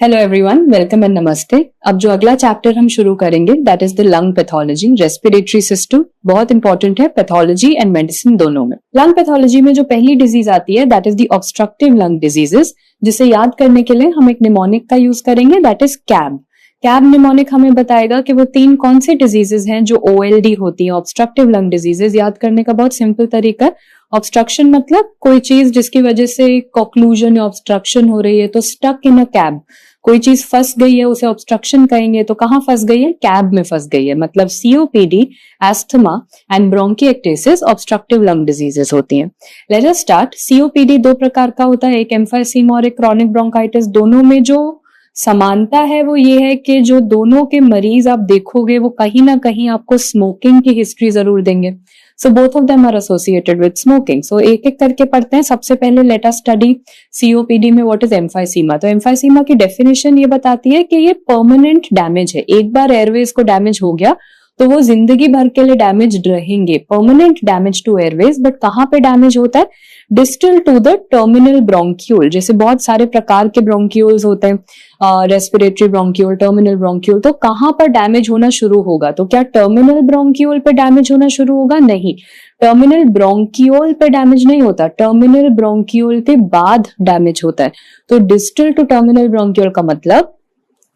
Hello everyone, welcome and नमस्ते। अब जो अगला चैप्टर हम शुरू करेंगे that is the lung pathology, respiratory system. बहुत इंपॉर्टेंट है पैथोलॉजी एंड मेडिसिन दोनों में। लंग पैथोलॉजी में जो पहली डिजीज आती है that is the obstructive lung diseases, जिसे याद करने के लिए हम एक निमोनिक का यूज करेंगे that is cab. Cab mnemonic हमें बताएगा कि वो तीन कौन सी डिजीजेस हैं जो ओएलडी होती है, ऑब्स्ट्रक्टिव लंग डिजीजेस। याद करने का बहुत सिंपल तरीका है, ऑब्स्ट्रक्शन मतलब कोई चीज जिसकी वजह से कॉक्लूजन या ऑब्स्ट्रक्शन हो रही है, तो स्टक इन अ कैब, कोई चीज फंस गई है उसे ऑब्स्ट्रक्शन कहेंगे। तो कहां फंस गई है? कैब में फंस गई है। मतलब COPD, asthma and bronchiectasis obstructive lung diseases होती हैं। Let us start. सीओपीडी दो प्रकार का होता है, एक एम्फाइसीमा और एक क्रॉनिक ब्रोंकाइटिस। दोनों में जो समानता है वो ये है कि जो दोनों के मरीज आप देखोगे वो कहीं ना कहीं आपको स्मोकिंग की हिस्ट्री जरूर देंगे। So both of them are associated with smoking. So एक एक करके पढ़ते हैं। सबसे पहले लेट अस स्टडी सीओपीडी में व्हाट इज एम्फाइसीमा। तो एम्फाइसीमा की डेफिनेशन ये बताती है कि ये परमानेंट डैमेज है। एक बार एयरवेज को डैमेज हो गया तो वो जिंदगी भर के लिए डैमेज रहेंगे, permanent damage to airways. But कहाँ पे डैमेज होता है? Distal to the terminal bronchiole. जैसे बहुत सारे प्रकार के ब्रोंक्यूल्स होते हैं, रेस्पिरेटरी ब्रोंक्यूल, टर्मिनल ब्रोंक्यूल। तो कहां पर डैमेज होना शुरू होगा? तो क्या टर्मिनल ब्रोंक्यूल पे डैमेज होना शुरू होगा? नहीं, टर्मिनल ब्रोंक्यूल पे डैमेज नहीं होता, टर्मिनल ब्रोंक्यूल के बाद डैमेज होता है। तो डिस्टल टू टर्मिनल ब्रोंक्यूल का मतलब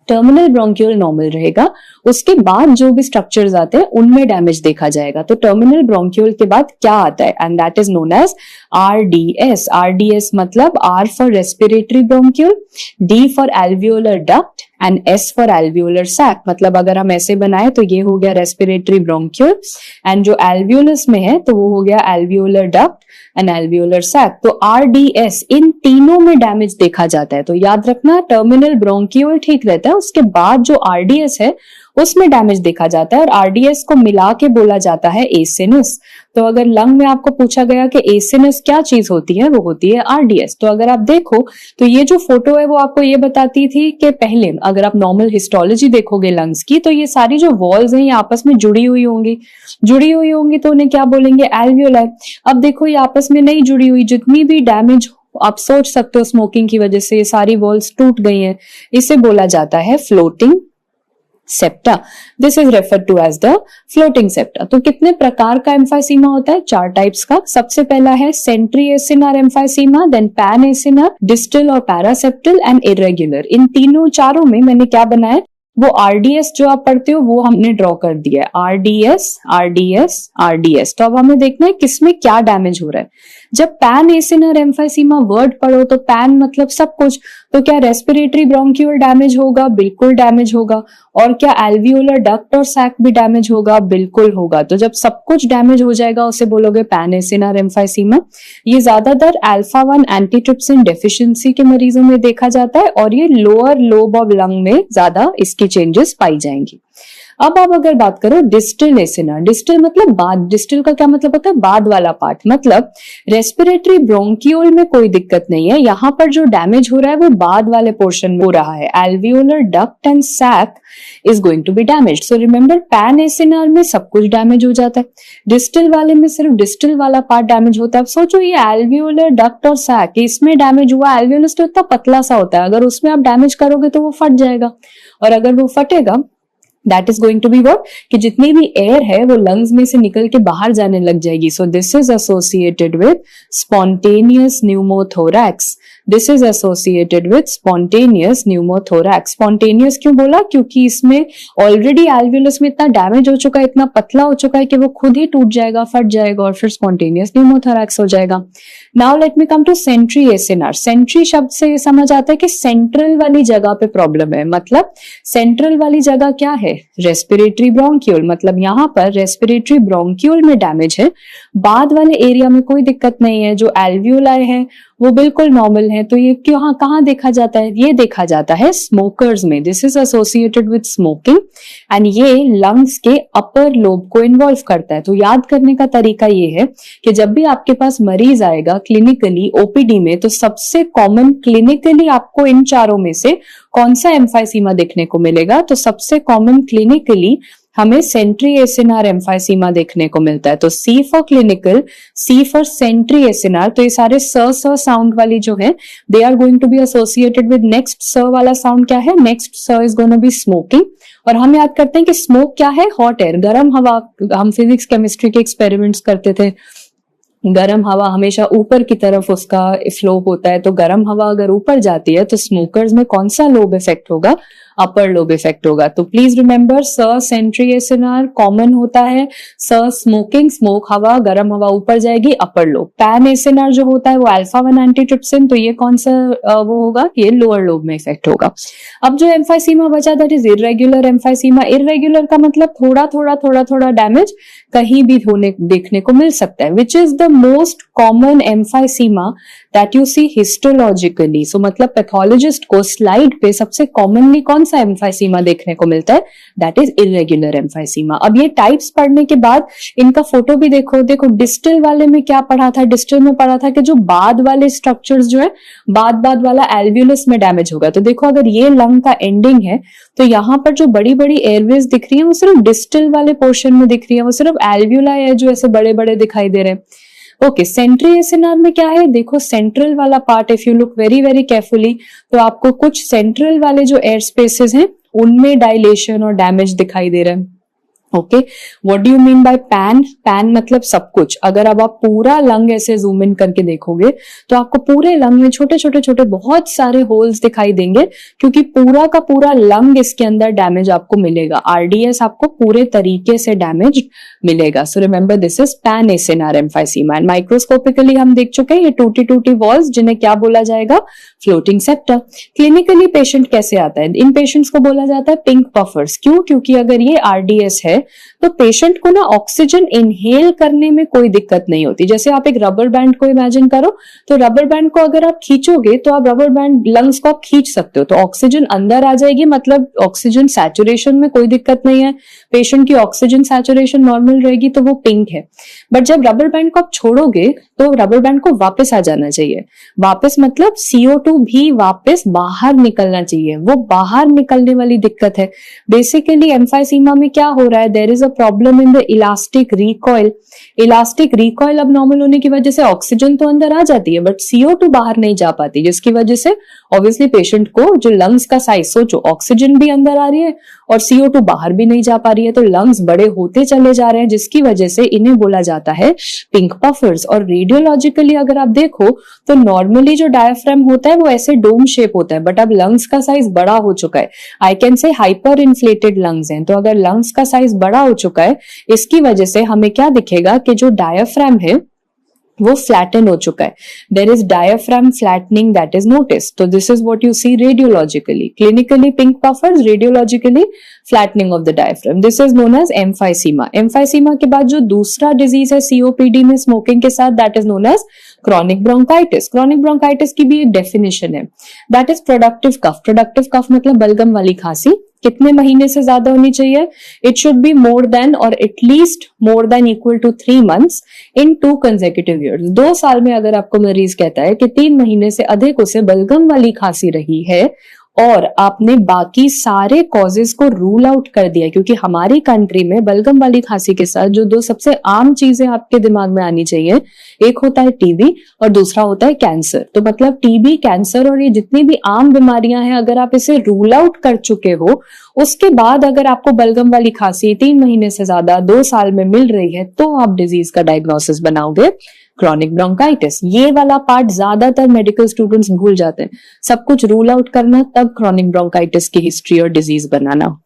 टर्मिनल ब्रोंक्यूल नॉर्मल रहेगा, उसके बाद जो भी स्ट्रक्चर्स आते हैं उनमें डैमेज देखा जाएगा। तो टर्मिनल ब्रोंक्यूल के बाद क्या आता है? And that is known as RDS. RDS मतलब R for respiratory bronchiole, D for alveolar duct and S for alveolar sac. मतलब अगर हम ऐसे बनाए तो ये हो गया रेस्पिरेटरी ब्रोंक्यूल, एंड जो एल्वियोलस में है तो वो हो गया alveolar duct and alveolar sac. तो आरडीएस इन तीनों में डैमेज देखा जाता है। तो याद रखना, टर्मिनल ब्रोंक्यूल ठीक रहता है, उसके बाद जो आरडीएस है उसमें डैमेज देखा जाता है, और आरडीएस को मिला के बोला जाता है एसिनस। तो अगर लंग में आपको पूछा गया कि एसिनस क्या चीज होती है, वो होती है आरडीएस। तो अगर आप देखो तो ये जो फोटो है वो आपको ये बताती थी कि पहले अगर आप नॉर्मल हिस्टोलॉजी देखोगे लंग्स की, तो ये सारी जो वॉल्स हैं ये आपस में जुड़ी हुई होंगी तो उन्हें क्या बोलेंगे? एल्वियोलाई। अब देखो ये आपस में नहीं जुड़ी हुई, जितनी भी डैमेज आप सोच सकते हो स्मोकिंग की वजह से ये सारी वॉल्स टूट गई हैं, इसे बोला जाता है floating septa. This is referred to as the floating septa. तो कितने प्रकार का एम्फाइसीमा होता है? 4 टाइप्स का। सबसे पहला है centriacinar emphysema, then panacinar, distal और पैरासेप्टल एंड इरेगुलर। इन तीनों चारों में मैंने क्या बनाया? वो आरडीएस जो आप पढ़ते हो वो हमने ड्रॉ कर दिया है, आरडीएस आरडीएस आरडीएस। तो अब हमें देखना है किसमें क्या डैमेज हो रहा है। जब पैन एसिनर एम्फाइसीमा वर्ड पढ़ो तो पैन मतलब सब कुछ, तो क्या रेस्पिरेटरी ब्रोंक्यूल डैमेज होगा? बिल्कुल डैमेज होगा। और क्या एल्वियोलर डक्ट और सैक भी डैमेज होगा? बिल्कुल होगा। तो जब सब कुछ डैमेज हो जाएगा उसे बोलोगे पैन एसिनर एम्फाइसीमा। ये ज्यादातर अल्फा 1 एंटीट्रिप्सिन डेफिशिएंसी के मरीजों में देखा जाता है, और ये लोअर लोब ऑफ लंग में ज्यादा इसकी चेंजेस पाई जाएंगी। अब आप अगर बात करो डिस्टल एसिनर, डिस्टल मतलब बाद, डिस्टल का क्या मतलब होता है? बाद वाला पार्ट। मतलब रेस्पिरेटरी ब्रोंक्यूल में कोई दिक्कत नहीं है, यहाँ पर जो डैमेज हो रहा है वो बाद वाले पोर्शन में हो रहा है। Alveolar duct and sac is going to be damaged. So remember, panacinar में सब कुछ डैमेज हो जाता है, डिस्टल वाले में सिर्फ डिस्टल वाला पार्ट डैमेज होता है। अब सोचो ये एल्वियोलर डक्ट और सैक, इसमें डैमेज हुआ। एल्वियोलस तो इतना पतला सा होता है, अगर उसमें आप डैमेज करोगे तो वो फट जाएगा, और अगर वो फटेगा that is going to be what, कि जितनी भी एयर है वो लंग्स में से निकल के बाहर जाने लग जाएगी। So this is associated with spontaneous pneumothorax. This is associated with spontaneous pneumothorax. Spontaneous क्यों बोला? क्योंकि इसमें ऑलरेडी एल्वियोलस में इतना डैमेज हो चुका है, इतना पतला हो चुका है कि वो खुद ही टूट जाएगा, फट जाएगा, और फिर स्पॉन्टेनियस न्यूमोथोरैक्स हो जाएगा। Now let me come to centriacinar. Centri शब्द से ये समझ आता है कि सेंट्रल वाली जगह पे प्रॉब्लम है। मतलब सेंट्रल वाली जगह क्या है? Respiratory bronchiole. मतलब यहाँ पर रेस्पिरेटरी ब्रोंक्यूल में डैमेज है, बाद वाले एरिया में कोई दिक्कत नहीं है, जो एल्वियोलाई है वो बिल्कुल नॉर्मल है। तो ये क्यों, कहाँ देखा जाता है? ये देखा जाता है स्मोकर्स में। This is associated with smoking, and ये लंग्स के अपर लोब को इन्वॉल्व करता है। तो याद करने का तरीका ये है कि जब भी आपके पास मरीज आएगा क्लिनिकली ओपीडी में, तो सबसे कॉमन क्लिनिकली आपको इन चारों में से कौन सा एम्फाइसीमा देखने को मिलेगा? तो सबसे कॉमन क्लिनिकली हमें सेंट्री एसिनार एम्फाइसीमा देखने को मिलता है। तो C for clinical, C for centriacinar, तो ये सारे स साउंड वाली जो है they are going to be associated with next S वाला साउंड क्या है, next S is going to be smoking. और हम याद करते हैं कि स्मोक क्या है, हॉट एयर, गर्म हवा। हम फिजिक्स केमिस्ट्री के एक्सपेरिमेंट्स करते थे, गर्म हवा हमेशा ऊपर की तरफ उसका फ्लो होता है, तो गर्म हवा अगर ऊपर जाती है तो स्मोकर्स में कौन सा लोब इफेक्ट होगा, अपर लोब इफेक्ट होगा। तो प्लीज रिमेंबर स सेंट्री एसिनार कॉमन होता है, स स्मोकिंग, स्मोक हवा, गर्म हवा ऊपर जाएगी, अपर लोब। पैन एसिनार जो होता है वो अल्फा 1 एंटीट्रिप्सिन, तो ये कौन सा वो होगा, ये लोअर लोब में इफेक्ट होगा। अब जो एम्फाइसीमा बचा that is irregular emphysema. Irregular का मतलब थोड़ा थोड़ा थोड़ा थोड़ा डैमेज कहीं भी होने देखने को मिल सकता है, which is the most common emphysema that you see histologically. So मतलब पैथोलॉजिस्ट को स्लाइड पे सबसे कॉमनली कौन सा एम्फाइसीमा देखने को मिलता है, दैट इज इर्रेगुलर एम्फाइसीमा। अब ये टाइप्स पढ़ने के बाद इनका फोटो भी देखो। देखो डिस्टल वाले में क्या पढ़ा था, डिस्टल में पढ़ा था कि जो बाद वाले स्ट्रक्चर्स जो है, बाद वाला एल्वियोलस में डैमेज होगा। तो देखो अगर ये लंग का एंडिंग है तो यहाँ पर जो बड़ी बड़ी एयरवेज दिख रही है वो सिर्फ डिस्टल वाले पोर्शन में दिख रही है, वो सिर्फ एल्वियोला है जो ऐसे बड़े बड़े दिखाई दे रहे हैं। ओके, सेंट्री एसिनार में क्या है, देखो सेंट्रल वाला part, if you look very very carefully तो आपको कुछ सेंट्रल वाले जो एयर स्पेसेस हैं उनमें डायलेशन और डैमेज दिखाई दे रहा है। Okay, what do you mean by pan? Pan मतलब सब कुछ। अगर अब आप पूरा लंग ऐसे जूम इन करके देखोगे तो आपको पूरे लंग में छोटे छोटे छोटे बहुत सारे होल्स दिखाई देंगे, क्योंकि पूरा का पूरा लंग इसके अंदर डैमेज आपको मिलेगा। आरडीएस आपको पूरे तरीके से डैमेज मिलेगा। सो remember this is pan acinar emphysema. And microscopically हम देख चुके हैं ये टूटी टूटी वॉल्स जिन्हें क्या बोला जाएगा, फ्लोटिंग सेप्टा। क्लिनिकली पेशेंट कैसे आता है, इन पेशेंट्स को बोला जाता है पिंक पफर्स। क्यों? क्योंकि अगर ये आरडीएस है तो पेशेंट को ना ऑक्सीजन इनहेल करने में कोई दिक्कत नहीं होती। जैसे आप एक रबर बैंड को इमेजिन करो, तो रबर बैंड को अगर आप खींचोगे तो आप रबर बैंड लंग्स को आप खींच सकते हो, तो ऑक्सीजन अंदर आ जाएगी, मतलब ऑक्सीजन सैचुरेशन में कोई दिक्कत नहीं है, पेशेंट की ऑक्सीजन सैचुरेशन नॉर्मल रहेगी, तो वो पिंक है। बट जब रबर बैंड को आप छोड़ोगे तो रबर बैंड को वापस आ जाना चाहिए। वापस मतलब CO2 भी वापस बाहर निकलना चाहिए, वो बाहर निकलने वाली दिक्कत है। बेसिकली एम्फाइसीमा में क्या हो रहा है, there is a problem in the elastic recoil. Elastic recoil अब नॉर्मल होने की वजह से ऑक्सीजन तो अंदर आ जाती है बट CO2 बाहर नहीं जा पाती, जिसकी वजह से ऑब्वियसली पेशेंट को जो लंग्स का साइज, सोचो ऑक्सीजन भी अंदर आ रही है और CO2 बाहर भी नहीं जा पा रही है, तो लंग्स बड़े होते चले जा रहे हैं, जिसकी वजह से इन्हें बोला जाता है पिंक पफर्स। और रेडियोलॉजिकली अगर आप देखो तो नॉर्मली जो डायफ्राम होता है वो ऐसे डोम शेप होता है, बट अब लंग्स का साइज बड़ा हो चुका है। I can say hyper inflated lungs हैं। तो अगर लंग्स का साइज बड़ा हो चुका है, इसकी वजह से हमें क्या दिखेगा कि जो डायफ्राम है वो फ्लैटन हो चुका है। There is diaphragm flattening that is notice. तो this is what you see radiologically. Clinically pink puffers, radiologically flattening of the diaphragm. This is known as emphysema. Emphysema के बाद जो दूसरा डिजीज है COPD में स्मोकिंग के साथ, that is known as chronic bronchitis. Chronic bronchitis की भी एक डेफिनेशन है, that is productive cough. Productive cough मतलब बलगम वाली खांसी। कितने महीने से ज्यादा होनी चाहिए, it should be more than और at least more than equal to 3 months इन 2 consecutive years। 2 साल में अगर आपको मरीज कहता है कि 3 महीने से अधिक उसे बलगम वाली खांसी रही है और आपने बाकी सारे कॉजेज को रूल आउट कर दिया, क्योंकि हमारी कंट्री में बलगम वाली खांसी के साथ जो 2 सबसे आम चीजें आपके दिमाग में आनी चाहिए, एक होता है टीबी और दूसरा होता है कैंसर। तो मतलब टीबी, कैंसर और ये जितनी भी आम बीमारियां हैं, अगर आप इसे रूल आउट कर चुके हो, उसके बाद अगर आपको बलगम वाली खांसी 3 महीने से ज्यादा 2 साल में मिल रही है, तो आप डिजीज का डायग्नोसिस बनाओगे क्रॉनिक ब्रोंकाइटिस। ये वाला पार्ट ज्यादातर मेडिकल स्टूडेंट्स भूल जाते हैं, सब कुछ रूल आउट करना, तब क्रॉनिक ब्रोंकाइटिस की हिस्ट्री और डिजीज बनाना।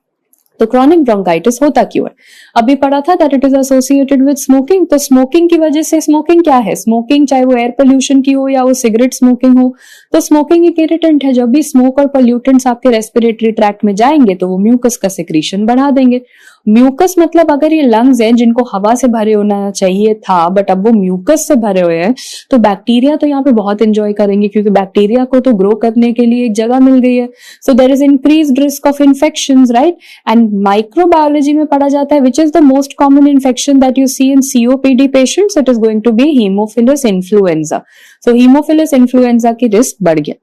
तो क्रॉनिक ब्रोंकाइटिस होता क्यों है, अभी पढ़ा था that it is associated with smoking. तो स्मोकिंग की वजह से, स्मोकिंग क्या है, स्मोकिंग चाहे वो एयर पोल्यूशन की हो या वो सिगरेट स्मोकिंग हो, तो स्मोकिंग एक इरिटेंट है। जब भी स्मोक और पोल्यूटेंट्स आपके रेस्पिरेटरी ट्रैक्ट में जाएंगे तो वो म्यूकस का सिक्रीशन बढ़ा देंगे। म्यूकस मतलब अगर ये लंग्स हैं जिनको हवा से भरे होना चाहिए था बट अब वो म्यूकस से भरे हुए हैं, तो बैक्टीरिया तो यहाँ पे बहुत एंजॉय करेंगे, क्योंकि बैक्टीरिया को तो ग्रो करने के लिए एक जगह मिल गई है। So there is increased risk of infections, right. And microbiology में पढ़ा जाता है which is the most common infection that you see in COPD patients, it is going to be haemophilus influenza. तो हीमोफिलस इन्फ्लुएंजा की risk बढ़ गया।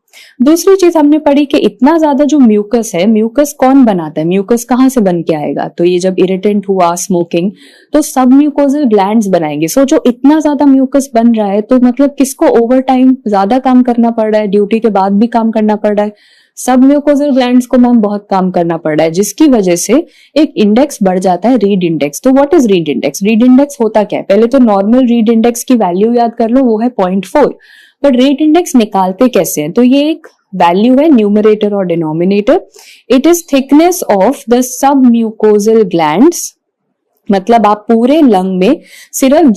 दूसरी चीज हमने पढ़ी कि इतना ज्यादा जो म्यूकस है, म्यूकस कौन बनाता है, म्यूकस कहाँ से बन के आएगा, तो ये जब इरिटेंट हुआ स्मोकिंग तो सब म्यूकोजल ग्लैंड्स बनाएंगे। सो जो इतना ज्यादा म्यूकस बन रहा है तो मतलब किसको ओवर टाइम ज्यादा काम करना पड़ रहा है, ड्यूटी के बाद भी काम करना पड़ रहा है, सब म्यूकोजल ग्लैंड्स को मैम बहुत काम करना पड़ रहा है, जिसकी वजह से एक इंडेक्स बढ़ जाता है, रीड इंडेक्स। तो what is read index? Read index होता क्या है? पहले तो नॉर्मल रीड इंडेक्स की वैल्यू याद कर लो, वो है 0.4। बट रीड इंडेक्स निकालते कैसे हैं? तो ये एक वैल्यू है न्यूमरेटर और denominator. It is thickness of the sub mucosal glands, मतलब आप पूरे लंग में सिर्फ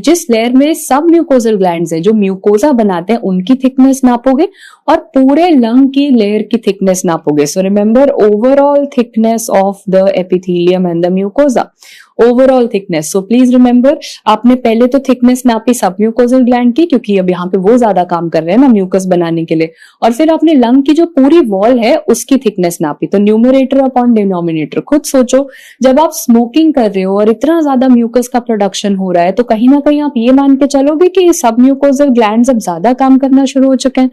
जिस लेयर में सब म्यूकोजल ग्लैंड्स है, जो म्यूकोजा बनाते हैं, उनकी थिकनेस नापोगे और पूरे लंग की लेयर की थिकनेस नापोगे। So remember, overall thickness of the epithelium and the mucosa, overall thickness. So please remember, आपने पहले तो थिकनेस नापी सब म्यूकोजल ग्लैंड की, क्योंकि अब यहाँ पे वो ज्यादा काम कर रहे हैं ना म्यूकस बनाने के लिए, और फिर आपने लंग की जो पूरी वॉल है उसकी थिकनेस नापी। तो न्यूमरेटर अपॉन डिनोमिनेटर। खुद सोचो, जब आप स्मोकिंग कर रहे हो और इतना ज्यादा म्यूकस का प्रोडक्शन हो रहा है, तो कहीं ना कहीं आप ये मान के चलोगे कि सब म्यूकोजल ग्लैंड्स अब ज्यादा काम करना शुरू हो चुके हैं।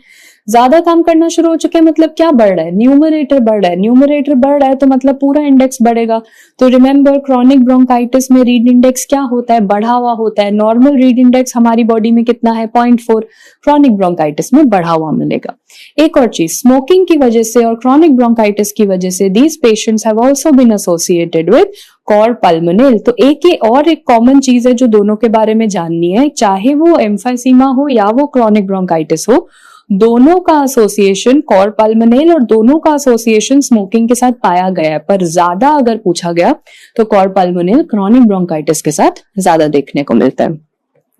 ज्यादा काम करना शुरू हो चुके हैं मतलब क्या बढ़ रहा है? न्यूमरेटर बढ़ रहा है। न्यूमरेटर बढ़ रहा है तो मतलब पूरा इंडेक्स बढ़ेगा। तो रिमेंबर, क्रॉनिक ब्रोंकाइटिस में रीड इंडेक्स क्या होता है? बढ़ा हुआ होता है। नॉर्मल रीड इंडेक्स हमारी बॉडी में कितना है? 0.4। क्रॉनिक ब्रोंकाइटिस में बढ़ा हुआ मिलेगा। एक और चीज, स्मोकिंग की वजह से और क्रॉनिक ब्रोंकाइटिस की वजह से these patients have also been associated with cor pulmonale. तो एक कॉमन चीज है जो दोनों के बारे में जाननी है, चाहे वो एम्फाइसीमा हो या वो क्रॉनिक ब्रोंकाइटिस हो, दोनों का एसोसिएशन कॉर पल्मोनेल और दोनों का एसोसिएशन स्मोकिंग के साथ पाया गया है। पर ज्यादा अगर पूछा गया तो कॉर पल्मोनेल क्रॉनिक ब्रोंकाइटिस के साथ ज्यादा देखने को मिलता है।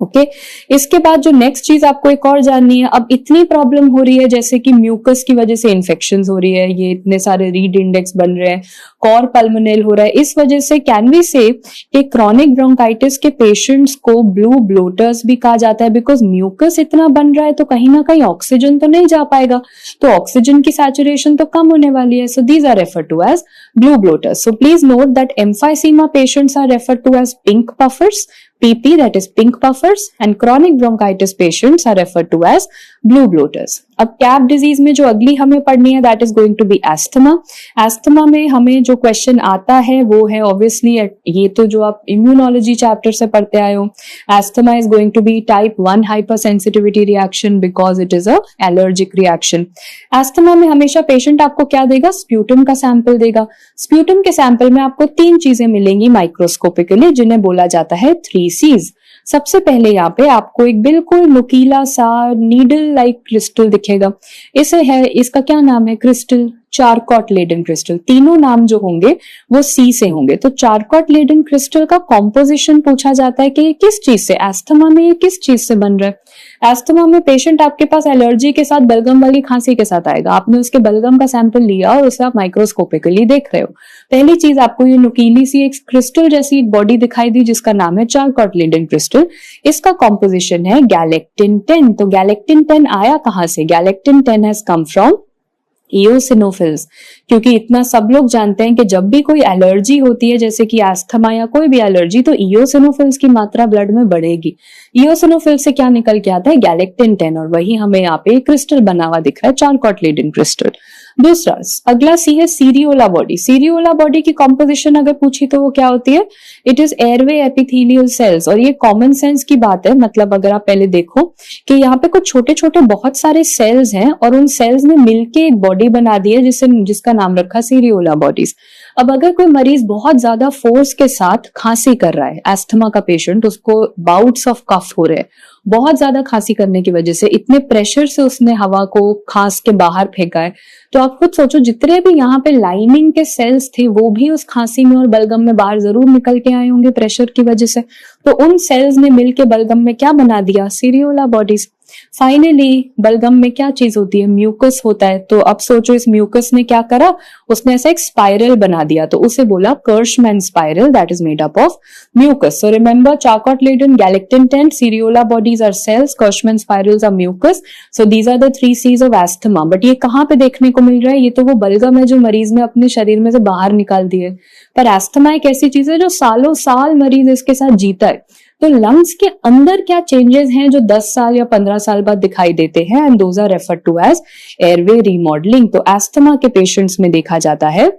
ओके, इसके बाद जो नेक्स्ट चीज आपको एक और जाननी है, अब इतनी प्रॉब्लम हो रही है जैसे कि म्यूकस की वजह से इन्फेक्शंस हो रही है, ये इतने सारे रीड इंडेक्स बन रहे हैं, कॉर पल्मोनेल हो रहा है, इस वजह से कैन वी से कि क्रॉनिक ब्रोंकाइटिस के पेशेंट्स को ब्लू ब्लोटर्स भी कहा जाता है, बिकॉज म्यूकस इतना बन रहा है तो कहीं ना कहीं ऑक्सीजन तो नहीं जा पाएगा, तो ऑक्सीजन की सैचुरेशन तो कम होने वाली है। So these are refer to as blue bloaters. So please note that emphysema patients are refer to as pink puffers, PP, that is pink puffers, and chronic bronchitis patients are referred to as blue bloaters. अब CAB disease में जो अगली हमें पढ़नी है that is going to be asthma. Asthma में हमें जो क्वेश्चन आता है वो है ऑब्वियसली, ये तो जो आप इम्यूनोलॉजी चैप्टर से पढ़ते आए हो, asthma is going to be type 1 hypersensitivity reaction because it is a allergic reaction. Asthma में हमेशा पेशेंट आपको क्या देगा? स्प्यूटम का सैंपल देगा। स्प्यूटम के सैंपल में आपको 3 चीजें मिलेंगी माइक्रोस्कोपिकली, जिन्हें बोला जाता है 3 C's। सबसे पहले यहाँ पे आपको एक बिल्कुल नुकीला सा नीडल लाइक क्रिस्टल दिखेगा। इसे है, इसका क्या नाम है? Crystal Charcot Leyden crystal. तीनों नाम जो होंगे वो सी से होंगे। तो चारकॉट लेडन क्रिस्टल का कॉम्पोजिशन पूछा जाता है कि ये किस चीज से, एस्थमा में ये किस चीज से बन रहा है। एस्थमा में पेशेंट आपके पास एलर्जी के साथ बलगम वाली खांसी के साथ आएगा, आपने उसके बलगम का सैंपल लिया और उसे आप माइक्रोस्कोपिकली देख रहे हो। पहली चीज, आपको ये नुकीली सी एक क्रिस्टल जैसी एक बॉडी दिखाई दी जिसका नाम है चारकॉट लेडन क्रिस्टल। इसका कॉम्पोजिशन है गैलेक्टिन 10। तो गैलेक्टिन 10 आया कहां से? गैलेक्टिन 10 हैज कम फ्रॉम इओसिनोफिल्स, क्योंकि इतना सब लोग जानते हैं कि जब भी कोई एलर्जी होती है जैसे कि एस्थमा या कोई भी एलर्जी, तो इओसिनोफिल्स की मात्रा ब्लड में बढ़ेगी। इओसिनोफिल से क्या निकल के आता है? गैलेक्टिन 10, और वही हमें यहाँ पे क्रिस्टल बना हुआ दिख रहा है, चारकॉट लेडन क्रिस्टल। दूसरा, अगला सी है सीरियोला बॉडी। सीरियोला बॉडी की कॉम्पोजिशन अगर पूछी तो वो क्या होती है? It is airway epithelial cells. और ये कॉमन सेंस की बात है, मतलब अगर आप पहले देखो कि यहाँ पे कुछ छोटे छोटे बहुत सारे सेल्स हैं और उन सेल्स ने मिलके एक बॉडी बना दी है जिसका नाम रखा सीरियोला बॉडीज। अब अगर कोई मरीज बहुत ज्यादा फोर्स के साथ खांसी कर रहा है, एस्थमा का पेशेंट, उसको बाउट्स ऑफ कफ हो रहे हैं, बहुत ज्यादा खांसी करने की वजह से इतने प्रेशर से उसने हवा को खांस के बाहर फेंका है, तो आप खुद सोचो जितने भी यहाँ पे लाइनिंग के सेल्स थे वो भी उस खांसी में और बलगम में बाहर जरूर निकल के आए होंगे प्रेशर की वजह से। तो उन सेल्स ने मिलके बलगम में क्या बना दिया? सीरियोला बॉडीज। फाइनली बलगम में क्या चीज होती है? म्यूकस होता है। तो अब सोचो इस म्यूकस ने क्या करा? उसने ऐसा एक स्पाइरल बना दिया, तो उसे बोला Curschmann spiral, that is made up of mucus. So remember, Charcot Leyden, galectin 10, Creola bodies are cells, Curschmann spirals are mucus. So these are the 3 C's of asthma. But ये कहाँ पे देखने को मिल रहा है? ये तो वो बलगम है जो मरीज ने अपने शरीर में से बाहर निकाल दिए। पर एस्थमा एक ऐसी चीज है जो सालों साल मरीज इसके साथ जीता है। तो लंग्स के अंदर क्या चेंजेस हैं जो 10 साल या 15 साल बाद दिखाई देते हैं, and those are referred to as airway remodelling. तो एस्थमा के पेशेंट्स में देखा जाता है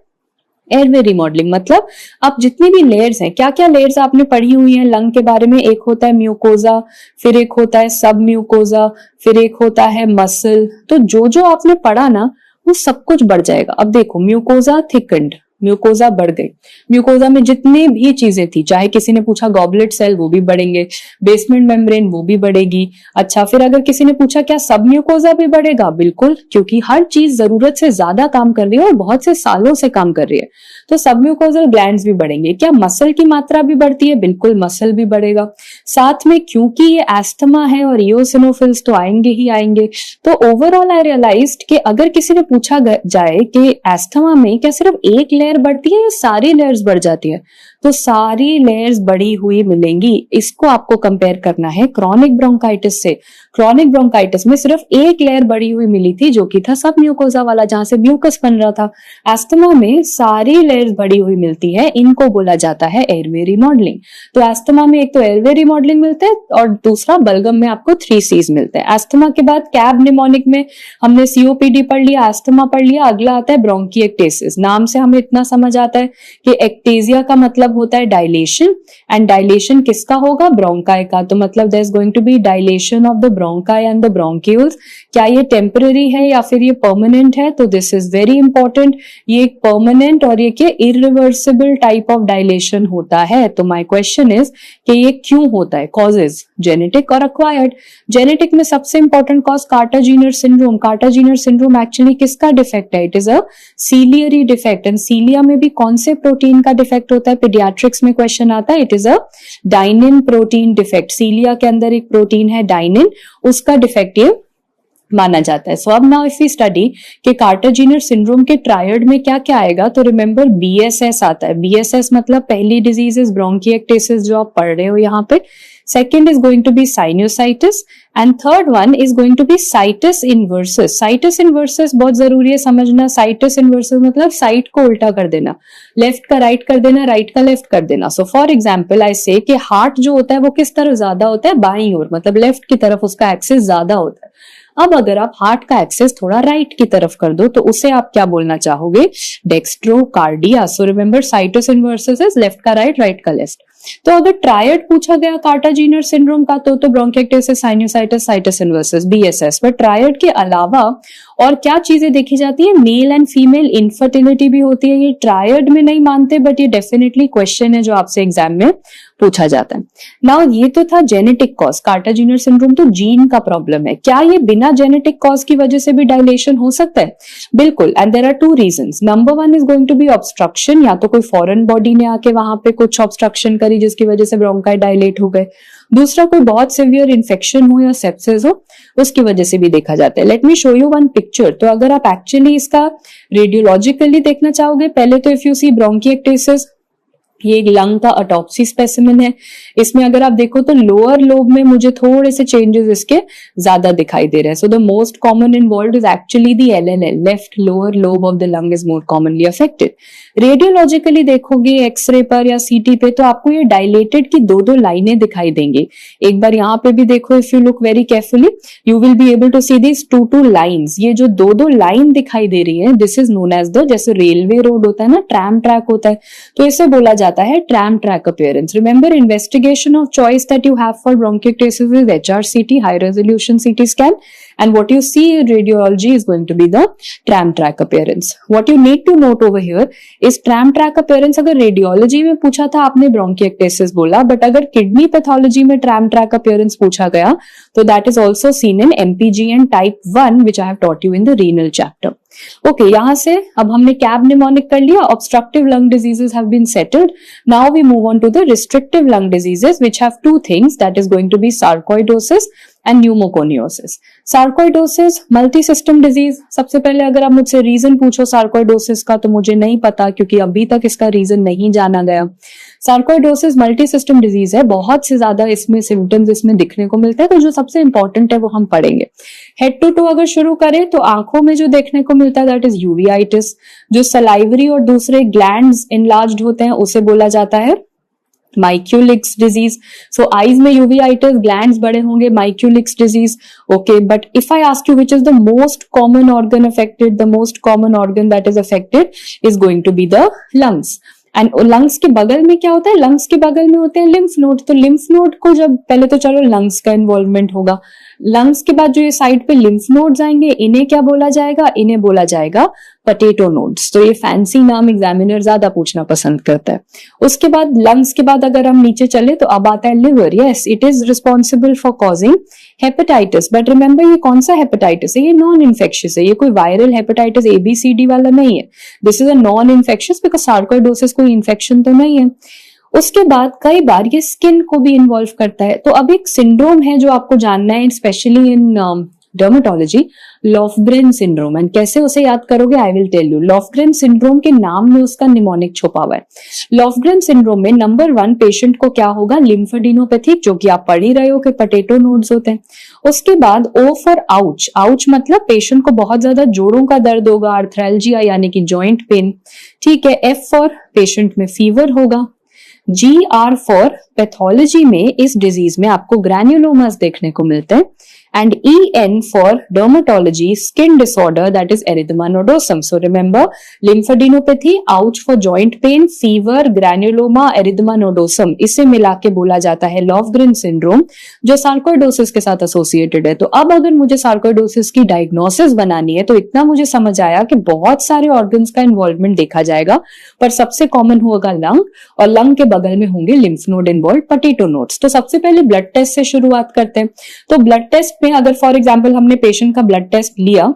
एयरवे रिमॉडलिंग। मतलब अब जितनी भी लेयर्स हैं, क्या क्या लेयर्स आपने पढ़ी हुई हैं लंग के बारे में, एक होता है म्यूकोजा, फिर एक होता है सब म्यूकोजा, फिर एक होता है मसल। तो जो जो आपने पढ़ा ना वो सब कुछ बढ़ जाएगा। अब देखो म्यूकोजा थिकंड, म्यूकोजा बढ़ गई, म्यूकोजा में जितनी भी चीजें थी, चाहे किसी ने पूछा गॉबलेट सेल वो भी बढ़ेंगे, बेसमेंट मेम्ब्रेन वो भी बढ़ेगी। अच्छा, फिर अगर किसी ने पूछा क्या सब म्यूकोजा भी बढ़ेगा, बिल्कुल, क्योंकि हर चीज जरूरत से ज्यादा काम कर रही है और बहुत से सालों से काम कर रही है, तो सब म्यूकोजल ग्लैंड्स भी बढ़ेंगे। क्या मसल की मात्रा भी बढ़ती है, बिल्कुल मसल भी बढ़ेगा। साथ में क्योंकि ये एस्थमा है और इओसिनोफिल्स तो आएंगे ही आएंगे, तो ओवरऑल आई रियलाइज्ड कि अगर किसी ने पूछा जाए कि एस्थमा में क्या सिर्फ एक लेयर बढ़ती है या सारी लेयर्स बढ़ जाती है, तो सारी लेयर्स बढ़ी हुई मिलेंगी। इसको आपको कंपेयर करना है क्रॉनिक ब्रोंकाइटिस से। क्रॉनिक ब्रोंकाइटिस में सिर्फ एक लेयर बढ़ी हुई मिली थी जो कि था सब म्यूकोजा वाला, जहां से म्यूकस बन रहा था। एस्थमा में सारी लेयर्स बढ़ी हुई मिलती है, इनको बोला जाता है एयरवे रिमॉडलिंग। तो एस्थमा में एक तो एयरवे रिमॉडलिंग मिलता है और दूसरा बलगम में आपको 3 C's मिलते हैं। एस्थमा के बाद कैब निमोनिक में हमने सीओपीडी पढ़ लिया, एस्थमा पढ़ लिया, अगला आता है ब्रोंकिएक्टेसिस। नाम से हमें इतना समझ आता है कि एक्टेजिया का मतलब होता है डायलेशन, एंड डायलेशन किसका होगा, ब्रोंकाई का। तो मतलब there is going to be dilation of the bronchi and the bronchioles. क्या ये टेम्पररी है या फिर ये परमानेंट है, तो दिस इज वेरी इंपॉर्टेंट। ये एक परमानेंट और ये क्या इरिवर्सिबल टाइप ऑफ डायलेशन होता है। तो माय क्वेश्चन इज कि ये क्यों होता है, कॉजेज जेनेटिक और अक्वायर्ड। जेनेटिक में सबसे important cause Kartagener syndrome. Kartagener syndrome actually किसका डिफेक्ट है, it is a ciliary defect. And cilia में भी कौन से प्रोटीन का डिफेक्ट होता है, पीडियाट्रिक्स में क्वेश्चन आता है, it is a dynein protein defect. Cilia के अंदर एक प्रोटीन है डाइनिन, उसका डिफेक्ट ये माना जाता है। सो अब नाउ इफ वी स्टडी कि कार्टाजीनियर सिंड्रोम के ट्रायड में क्या क्या आएगा, तो रिमेंबर बीएसएस आता है। बीएसएस मतलब पहली डिजीज इज ब्रोंकिएक्टेसिस जो आप पढ़ रहे हो यहाँ पे, second is going to be sinusitis, and third one is going to be situs inversus. Situs inversus बहुत जरूरी है समझना। साइटिस इनवर्सस मतलब साइट को उल्टा कर देना, लेफ्ट का राइट कर देना, राइट का लेफ्ट कर देना। सो फॉर एग्जाम्पल आई से कि हार्ट जो होता है वो किस तरफ ज्यादा होता है, बाईं ओर, मतलब लेफ्ट की तरफ उसका एक्सेस ज्यादा होता है। अब अगर आप हार्ट का एक्सेस थोड़ा राइट की तरफ कर दो तो उसे आप क्या बोलना चाहोगे, dextrocardia. So remember situs inversus is left का राइट, राइट का लेफ्ट। तो अगर ट्रायड पूछा गया कार्टाजीनियर सिंड्रोम का तो bronchiectasis, sinusitis, situs inversus, BSS. पर ट्रायड के अलावा और क्या चीजें देखी जाती है, मेल एंड फीमेल इनफर्टिलिटी भी होती है। ये ट्रायड में नहीं मानते बट ये डेफिनेटली क्वेश्चन है जो आपसे एग्जाम में पूछा जाता है। नाउ ये तो था जेनेटिक कॉज, कार्टाजीनियर सिंड्रोम तो जीन का प्रॉब्लम है। क्या ये बिना जेनेटिक कॉज की वजह से भी डायलेशन हो सकता है, बिल्कुल। And there are 2 reasons. Number 1 is going to be obstruction, या तो कोई फॉरेन बॉडी ने आके वहां पे कुछ ऑब्स्ट्रक्शन करी जिसकी वजह से ब्रोंकाई डायलेट हो गए। दूसरा कोई बहुत सिवियर इन्फेक्शन हो या सेप्सिस हो, उसकी वजह से भी देखा जाता है। Let me show you one picture. तो अगर आप एक्चुअली इसका रेडियोलॉजिकली देखना चाहोगे, पहले तो इफ यू सी ब्रोंकिएक्टेसिस, ये एक लंग का ऑटोप्सी स्पेसिमेन है। इसमें अगर आप देखो तो लोअर लोब में मुझे थोड़े से चेंजेस इसके ज्यादा दिखाई दे रहे हैं। So the most common involved is actually the LLL, left lower lobe of the lung is more commonly affected. Radiologically देखोगे एक्सरे पर या सीटी पे तो आपको ये डायलेटेड की 2-2 लाइनें दिखाई देंगी। एक बार यहाँ पे भी देखो, if you look very carefully you will be able to see this 2-2 lines. ये जो 2-2 लाइन दिखाई दे रही है, this is known as the, जैसे रेलवे रोड होता है ना, ट्रैम ट्रैक होता है, तो इसे बोला जाता है tram track appearance. Remember investigation of choice that you have for bronchiectasis is HRCT, high resolution CT scan, and what you see in radiology is going to be the tram track appearance. What you need to note over here is tram track appearance अगर radiology में पूछा था आपने bronchiectasis बोला, but अगर kidney pathology में tram track appearance पूछा गया तो that is also seen in MPGN type 1 which I have taught you in the renal chapter. Okay, यहां से अब हमने कैब निमोनिक कर लिया, obstructive lung diseases have been settled. Now we move on to the restrictive lung diseases which have 2 things, that is going to be sarcoidosis and pneumoconiosis. Sarcoidosis multi system disease. सबसे पहले अगर आप मुझसे reason पूछो sarcoidosis का तो मुझे नहीं पता, क्योंकि अभी तक इसका रीजन नहीं जाना गया। सार्कोइडोसिस मल्टी सिस्टम डिजीज है, बहुत से ज्यादा इसमें सिम्टम्स इसमें दिखने को मिलते हैं, तो जो सबसे इंपॉर्टेंट है वो हम पढ़ेंगे। हेड टू टो अगर शुरू करें तो आंखों में जो देखने को मिलता है दैट इज यूवियाइटिस। जो सलाइवरी और दूसरे ग्लैंड्स इनलार्ज्ड होते हैं उसे बोला जाता है माइक्यूलिक्स डिजीज, सो आईज में यूवीआइटिस, ग्लैंड्स बड़े होंगे, Mikulicz disease. Okay, but if I ask you which is the most common organ affected, the most common organ that is affected is going to be the lungs. And lungs के बगल में क्या होता है, lungs के बगल में होते हैं लिम्फ नोड. तो लिम्फ नोड को जब पहले तो चलो लंग्स का इन्वॉल्वमेंट होगा, लंग्स के बाद जो ये साइड पे लिम्फ नोड्स आएंगे, इन्हें क्या बोला जाएगा, इन्हें बोला जाएगा पोटैटो नोड्स. तो ये फैंसी नाम एग्जामिनर ज्यादा पूछना पसंद करता है. उसके बाद लंग्स के बाद अगर हम नीचे चले तो अब आता है liver. Yes, it is responsible for causing hepatitis. But remember ये कौन सा हेपेटाइटिस है, ये नॉन इन्फेक्शियस है, ये कोई वायरल हेपेटाइटिस ABCD वाला नहीं है. This is a non infectious because sarcoidosis कोई इन्फेक्शन तो नहीं है. उसके बाद कई बार ये स्किन को भी इन्वॉल्व करता है. तो अब एक सिंड्रोम है जो आपको जानना है, specially in dermatology, Lofgren syndrome. And कैसे उसे याद करोगे, I will tell you. Lofgren syndrome के नाम में उसका निमोनिक छुपा हुआ है. लॉफग्रेन सिंड्रोम में नंबर 1 पेशेंट को क्या होगा, लिम्फेडिनोपैथी, जो कि आप पढ़ ही रहे हो कि पोटैटो नोड्स होते हैं. उसके बाद O फॉर आउच. आउच मतलब पेशेंट को बहुत ज्यादा जोड़ों का दर्द होगा, आर्थ्रैल्जिया यानी कि जॉइंट पेन. ठीक है. F फॉर पेशेंट में फीवर होगा. GR फॉर पैथोलॉजी में इस डिजीज में आपको ग्रैन्युलोमास देखने को मिलते हैं. and EN for dermatology, skin disorder, that is erythema nodosum. So remember, lymphadenopathy, ouch for joint pain, fever, granuloma, erythema nodosum, इसे मिला के बोला जाता है लॉफग्रेन सिंड्रोम, जो सार्कोइडोसिस के साथ एसोसिएटेड है. तो अब अगर मुझे सार्कोइडोसिस की डायग्नोसिस बनानी है तो इतना मुझे समझ आया कि बहुत सारे ऑर्गन्स का इन्वॉल्वमेंट देखा जाएगा, पर सबसे कॉमन होगा लंग, और लंग के बगल में होंगे lymph node involve, potato nodes. तो सबसे पहले ब्लड टेस्ट से शुरुआत करते हैं. तो ब्लड टेस्ट में अगर फॉर एग्जांपल हमने पेशेंट का ब्लड टेस्ट लिया,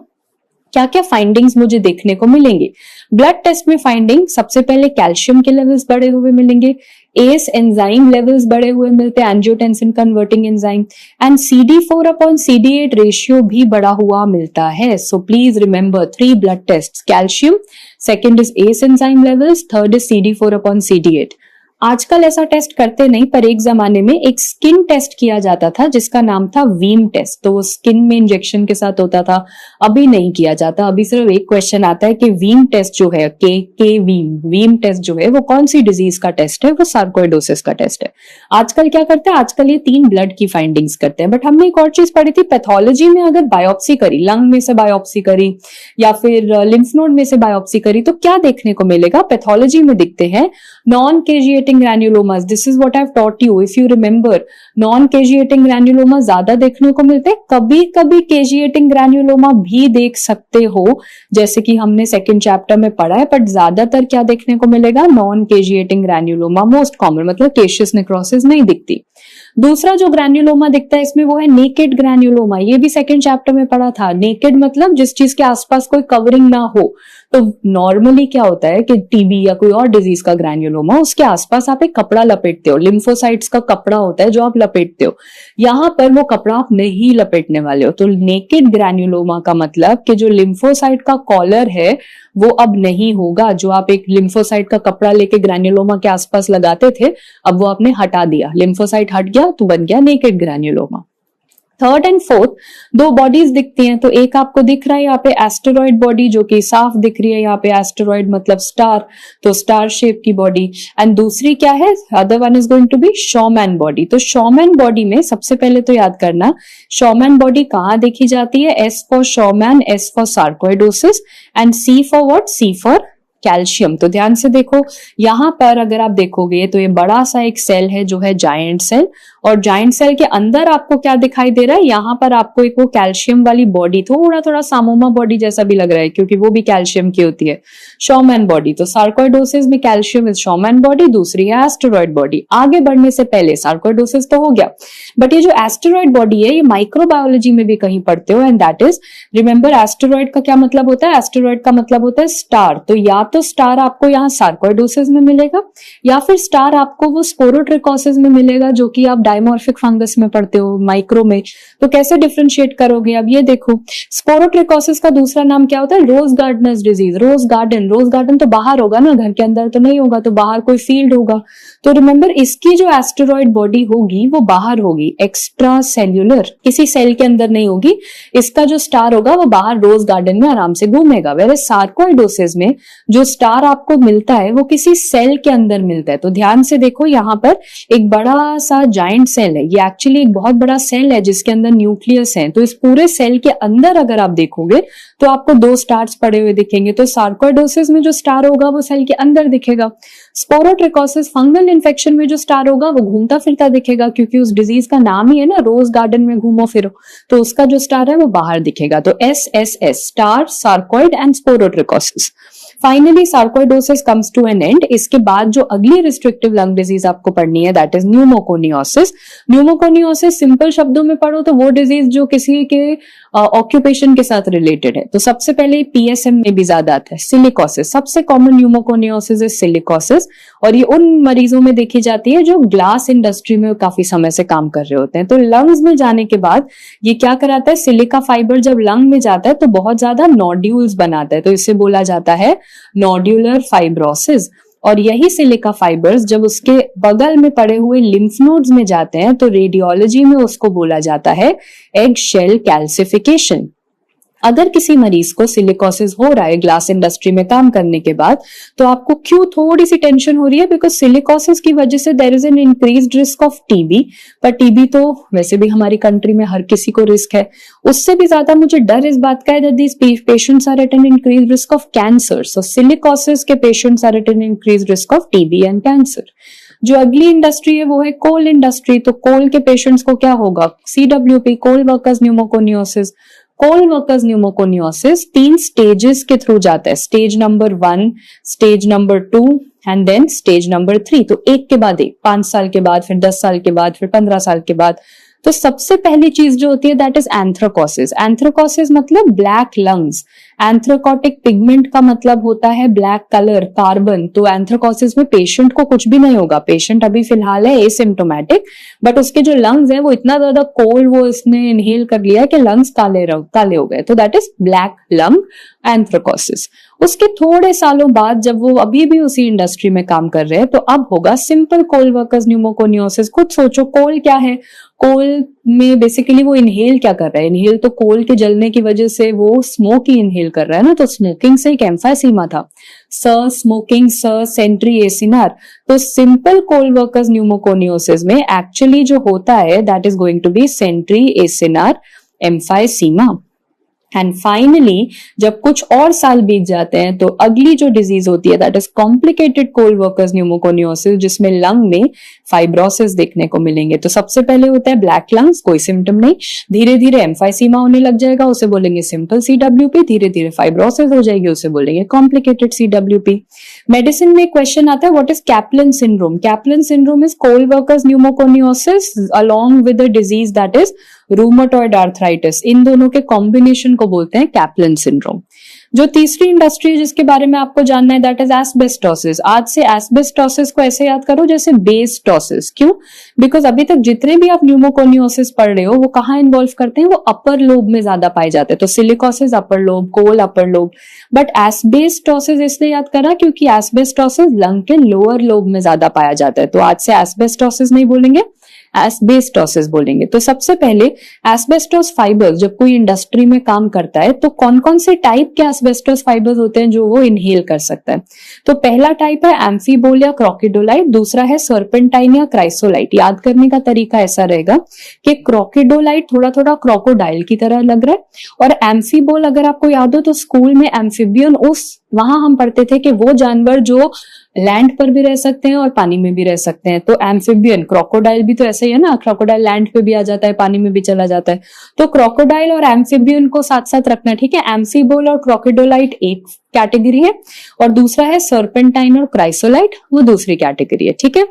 क्या क्या फाइंडिंग्स मुझे देखने को मिलेंगे. ब्लड टेस्ट में फाइंडिंग, सबसे पहले कैल्शियम के लेवल्स बढ़े हुए मिलेंगे, एस एंजाइम लेवल्स बढ़े हुए मिलते हैं, angiotensin converting enzyme, and CD4/CD8 ratio भी बढ़ा हुआ मिलता है. So please remember 3 blood test, calcium, second is ACE enzyme levels, third is CD4/CD8. आजकल ऐसा टेस्ट करते नहीं, पर एक जमाने में एक स्किन टेस्ट किया जाता था जिसका नाम था वीम टेस्ट. तो वो स्किन में इंजेक्शन के साथ होता था, अभी नहीं किया जाता. अभी सिर्फ एक क्वेश्चन आता है कि वीम टेस्ट जो है, के वीम टेस्ट जो है वो कौन सी डिजीज का टेस्ट है, वो सार्कोइडोसिस का टेस्ट है. आजकल क्या करते हैं, आजकल ये 3 ब्लड की फाइंडिंग्स करते हैं. बट हमने एक और चीज पढ़ी थी, पैथोलॉजी में अगर बायोप्सी करी, लंग में से बायोप्सी करी या फिर लिम्फ नोड में से बायोप्सी करी, तो क्या देखने को मिलेगा. पैथोलॉजी में दिखते हैं non caseating granulomas. This is what I've taught you. If you remember, non-caseating granuloma ज्यादा देखने को मिलते हैं, कभी कभी caseating granuloma भी देख सकते हो, जैसे कि हमने सेकंड चैप्टर में पढ़ा है. बट ज्यादातर क्या देखने को मिलेगा, non caseating granuloma most common, मतलब केशियस नेक्रोसिस नहीं दिखती. दूसरा जो ग्रैन्युलोमा दिखता है इसमें वो है नेकेड ग्रैन्युलोमा. ये भी सेकंड चैप्टर में पढ़ा था. नेकेड मतलब जिस चीज के आसपास कोई कवरिंग ना हो. तो नॉर्मली क्या होता है कि टीबी या कोई और डिजीज का ग्रैन्युलोमा, उसके आसपास आप एक कपड़ा लपेटते हो, लिम्फोसाइट्स का कपड़ा होता है जो आप लपेटते हो. यहां पर वो कपड़ा आप नहीं लपेटने वाले हो. तो नेकेड ग्रैन्युलोमा का मतलब कि जो लिम्फोसाइट का कॉलर है वो अब नहीं होगा. जो आप एक लिम्फोसाइट का कपड़ा लेके ग्रैन्युलोमा के आसपास लगाते थे, अब वो आपने हटा दिया, लिम्फोसाइट हट गया तो बन गया naked granuloma. Third and fourth 2 bodies दिखती हैं. तो एक आपको दिख रहा है यहाँ पे एस्टेरॉइड बॉडी, जो कि साफ दिख रही है यहाँ पे. एस्टेरॉइड मतलब स्टार, तो स्टार शेप की बॉडी. एंड दूसरी क्या है, other one is going to be Schaumann body. तो शॉमैन बॉडी में सबसे पहले तो याद करना, शॉमैन बॉडी कहाँ देखी जाती है, S for Schaumann, S for sarcoidosis, and C for what, C for calcium. तो ध्यान से देखो, यहां पर अगर आप देखोगे तो ये बड़ा सा एक सेल है जो है जायंट सेल, और जायंट सेल के अंदर आपको क्या दिखाई दे रहा है, यहां पर आपको एक वो कैल्शियम वाली बॉडी, थोड़ा थोड़ा सामोमा बॉडी जैसा भी लग रहा है क्योंकि वो भी कैल्शियम की होती है, शॉमैन बॉडी. तो सार्कोइडोसिस में कैल्शियम इज शॉमैन बॉडी, दूसरी है एस्टेरॉइड बॉडी. आगे बढ़ने से पहले सार्कोइडोसिस तो हो गया, बट ये जो एस्टेरॉइड बॉडी है ये माइक्रोबायोलॉजी में भी कहीं पढ़ते हो, and that is, remember asteroid का क्या मतलब होता है, एस्टेरॉइड का मतलब होता है स्टार. तो या तो स्टार आपको यहाँ सार्कोइडोसिस में मिलेगा, या फिर स्टार आपको वो स्पोरोट्रिकोसिस में मिलेगा, जो कि आप डायमॉर्फिक फंगस में पढ़ते हो माइक्रो में, तो कैसे डिफरेंशिएट करोगे? अब ये देखो, स्पोरोट्रिकोसिस का दूसरा नाम क्या होता है? रोज गार्डनर्स डिजीज। रोज गार्डन तो बाहर होगा ना, घर के अंदर तो नहीं होगा, तो बाहर कोई फील्ड होगा। तो रिमेंबर, इसकी जो एस्टेरॉइड बॉडी होगी वो बाहर होगी, एक्स्ट्रा सेल्यूलर, किसी सेल के अंदर नहीं होगी। इसका जो स्टार होगा वो बाहर रोज गार्डन में आराम से घूमेगा। वेरे सार्कोइडोसिस में जो स्टार आपको मिलता है वो किसी सेल के अंदर मिलता है। तो ध्यान से देखो, यहाँ पर एक बड़ा सा जाइंट सेल है, ये एक्चुअली एक बहुत बड़ा सेल है जिसके अंदर न्यूक्लियस है। तो इस पूरे सेल के अंदर अगर आप देखोगे तो आपको 2 स्टार्स पड़े हुए दिखेंगे। तो सार्कोइडोसिस में जो स्टार होगा वो सेल के अंदर दिखेगा। स्पोरोट्रिकोसिस फंगल इन्फेक्शन में जो स्टार होगा वो घूमता फिरता दिखेगा, क्योंकि उस डिजीज का नाम ही है ना, रोज गार्डन में घूमो फिरो, तो उसका जो स्टार है वो बाहर दिखेगा। तो SSS, star, sarcoid and sporotrichosis. Finally sarcoidosis comes to an end. इसके बाद जो अगली रिस्ट्रिक्टिव लंग डिजीज आपको पढ़नी है that is pneumoconiosis. Pneumoconiosis simple शब्दों में पढ़ो तो वो डिजीज जो किसी के ऑक्यूपेशन के साथ रिलेटेड है। तो सबसे पहले PSM में भी ज्यादा आता है सिलिकोसिस। सबसे कॉमन न्यूमोकोनियोसिस इज सिलिकोसिस, और ये उन मरीजों में देखी जाती है जो ग्लास इंडस्ट्री में काफी समय से काम कर रहे होते हैं। तो लंग्स में जाने के बाद ये क्या कराता है? सिलिका फाइबर जब लंग में जाता है तो बहुत ज्यादा नोड्यूल्स बनाता है, तो इसे बोला जाता है नोड्यूलर फाइब्रोसिस। और यही सिलिका फाइबर्स जब उसके बगल में पड़े हुए लिम्फ नोड्स में जाते हैं तो रेडियोलॉजी में उसको बोला जाता है एग शेल कैल्सिफिकेशन। अगर किसी मरीज को सिलिकोसिस हो रहा है ग्लास इंडस्ट्री में काम करने के बाद, तो आपको क्यों थोड़ी सी टेंशन हो रही है? बिकॉज सिलिकोसिस की वजह से there is an increased risk of TB. पर टीबी तो वैसे भी हमारी कंट्री में हर किसी को रिस्क है। उससे भी ज्यादा मुझे डर इस बात का है that these patients are at an increased risk of cancer. So silicosis के patients are at an increased risk of TB and cancer. जो अगली इंडस्ट्री है वो है कोल इंडस्ट्री। तो कोल के पेशेंट्स को क्या होगा? CWP, coal workers pneumoconiosis. Coal workers pneumoconiosis 3 stages के थ्रू जाता है। Stage number 1, stage number 2 and then stage number 3। तो एक के बाद एक, 5 साल के बाद, फिर 10 साल के बाद, फिर 15 साल के बाद। तो सबसे पहली चीज जो होती है दैट इज एंथ्राकोसिस। एंथ्राकोसिस मतलब ब्लैक लंग्स। एंथ्राकोटिक पिगमेंट का मतलब होता है ब्लैक कलर, कार्बन। तो एंथ्राकोसिस में पेशेंट को कुछ भी नहीं होगा, पेशेंट अभी फिलहाल है एसिम्प्टोमेटिक, बट उसके जो लंग्स है वो इतना ज्यादा कोल्ड वो इसने इनहेल कर लिया कि लंग्स काले हो गए। तो that is black lung anthracosis. उसके थोड़े सालों बाद जब वो अभी भी उसी इंडस्ट्री में काम कर रहे हैं तो अब होगा सिंपल कोल वर्कर्स न्यूमोकोनियोसिस। खुद सोचो कोल क्या है? कोल में बेसिकली वो इनहेल क्या कर रहा है? इनहेल तो कोल के जलने की वजह से वो स्मोक ही इनहेल कर रहा है ना, तो स्मोकिंग से एक एम्फाइसीमा था, स्मोकिंग, सेंट्री एसिनार। तो सिंपल कोल वर्कर्स न्यूमोकोनियोसिस में एक्चुअली जो होता है that is going to be centriacinar emphysema. And finally जब कुछ और साल बीत जाते हैं तो अगली जो डिजीज होती है that is complicated coal workers pneumoconiosis, जिसमें लंग में फाइब्रोसिस देखने को मिलेंगे। तो सबसे पहले होता है ब्लैक लंग्स, कोई सिम्टम नहीं, धीरे धीरे एम्फाइसीमा होने लग जाएगा, उसे बोलेंगे सिंपल CWP, धीरे धीरे फाइब्रोसिस हो जाएगी, उसे बोलेंगे कॉम्प्लिकेटेड CWP। मेडिसिन में क्वेश्चन आता है what is Caplan syndrome? Caplan syndrome is coal workers pneumoconiosis along with the disease that is rheumatoid arthritis. इन दोनों के कॉम्बिनेशन को बोलते हैं कैप्लन सिंड्रोम। जो तीसरी इंडस्ट्री है जिसके बारे में आपको जानना है दैट इज एस्बेस्टोसिस। आज से एस्बेस्टोसिस को ऐसे याद करो जैसे बेस्टोसिस। क्यों? बिकॉज अभी तक जितने भी आप न्यूमोकोनियोसिस पढ़ रहे हो वो कहाँ इन्वॉल्व करते हैं? वो अपर लोब में ज्यादा पाए जाते हैं। तो silicosis upper lobe, coal upper lobe, but asbestosis इसलिए याद करा क्योंकि एस्बेस्टोसिस लंग के लोअर लोब में ज्यादा पाया जाता है। तो आज से एस्बेस्टोसिस नहीं बोलेंगे, एस्बेस्टोसिस बोलेंगे। तो सबसे पहले एस्बेस्टोस फाइबर्स जब कोई इंडस्ट्री में काम करता है तो कौन कौन से टाइप के एस्बेस्टोस फाइबर्स होते हैं जो वो इनहेल कर सकता है? तो पहला टाइप है एम्फीबोल या क्रोकोडाइलाइट, दूसरा है सर्पेंटाइन या क्राइसोलाइट। याद करने का तरीका ऐसा रहेगा कि क्रोकोडाइलाइट थोड़ा थोड़ा क्रोकोडाइल की तरह लग रहा है, और एम्फीबोल अगर आपको याद हो तो स्कूल में एम्फीबियन वहां हम पढ़ते थे कि वो जानवर जो लैंड पर भी रह सकते हैं और पानी में भी रह सकते हैं। तो एम्फीबियन, क्रोकोडाइल भी तो ऐसे ही है ना, क्रोकोडाइल लैंड पे भी आ जाता है, पानी में भी चला जाता है। तो क्रोकोडाइल और एम्फीबियन को साथ साथ रखना, ठीक है। एम्फीबोल और क्रोकोडाइलाइट एक कैटेगरी है और दूसरा है सर्पेंटाइन और क्राइसोलाइट, वो दूसरी कैटेगरी है, ठीक है।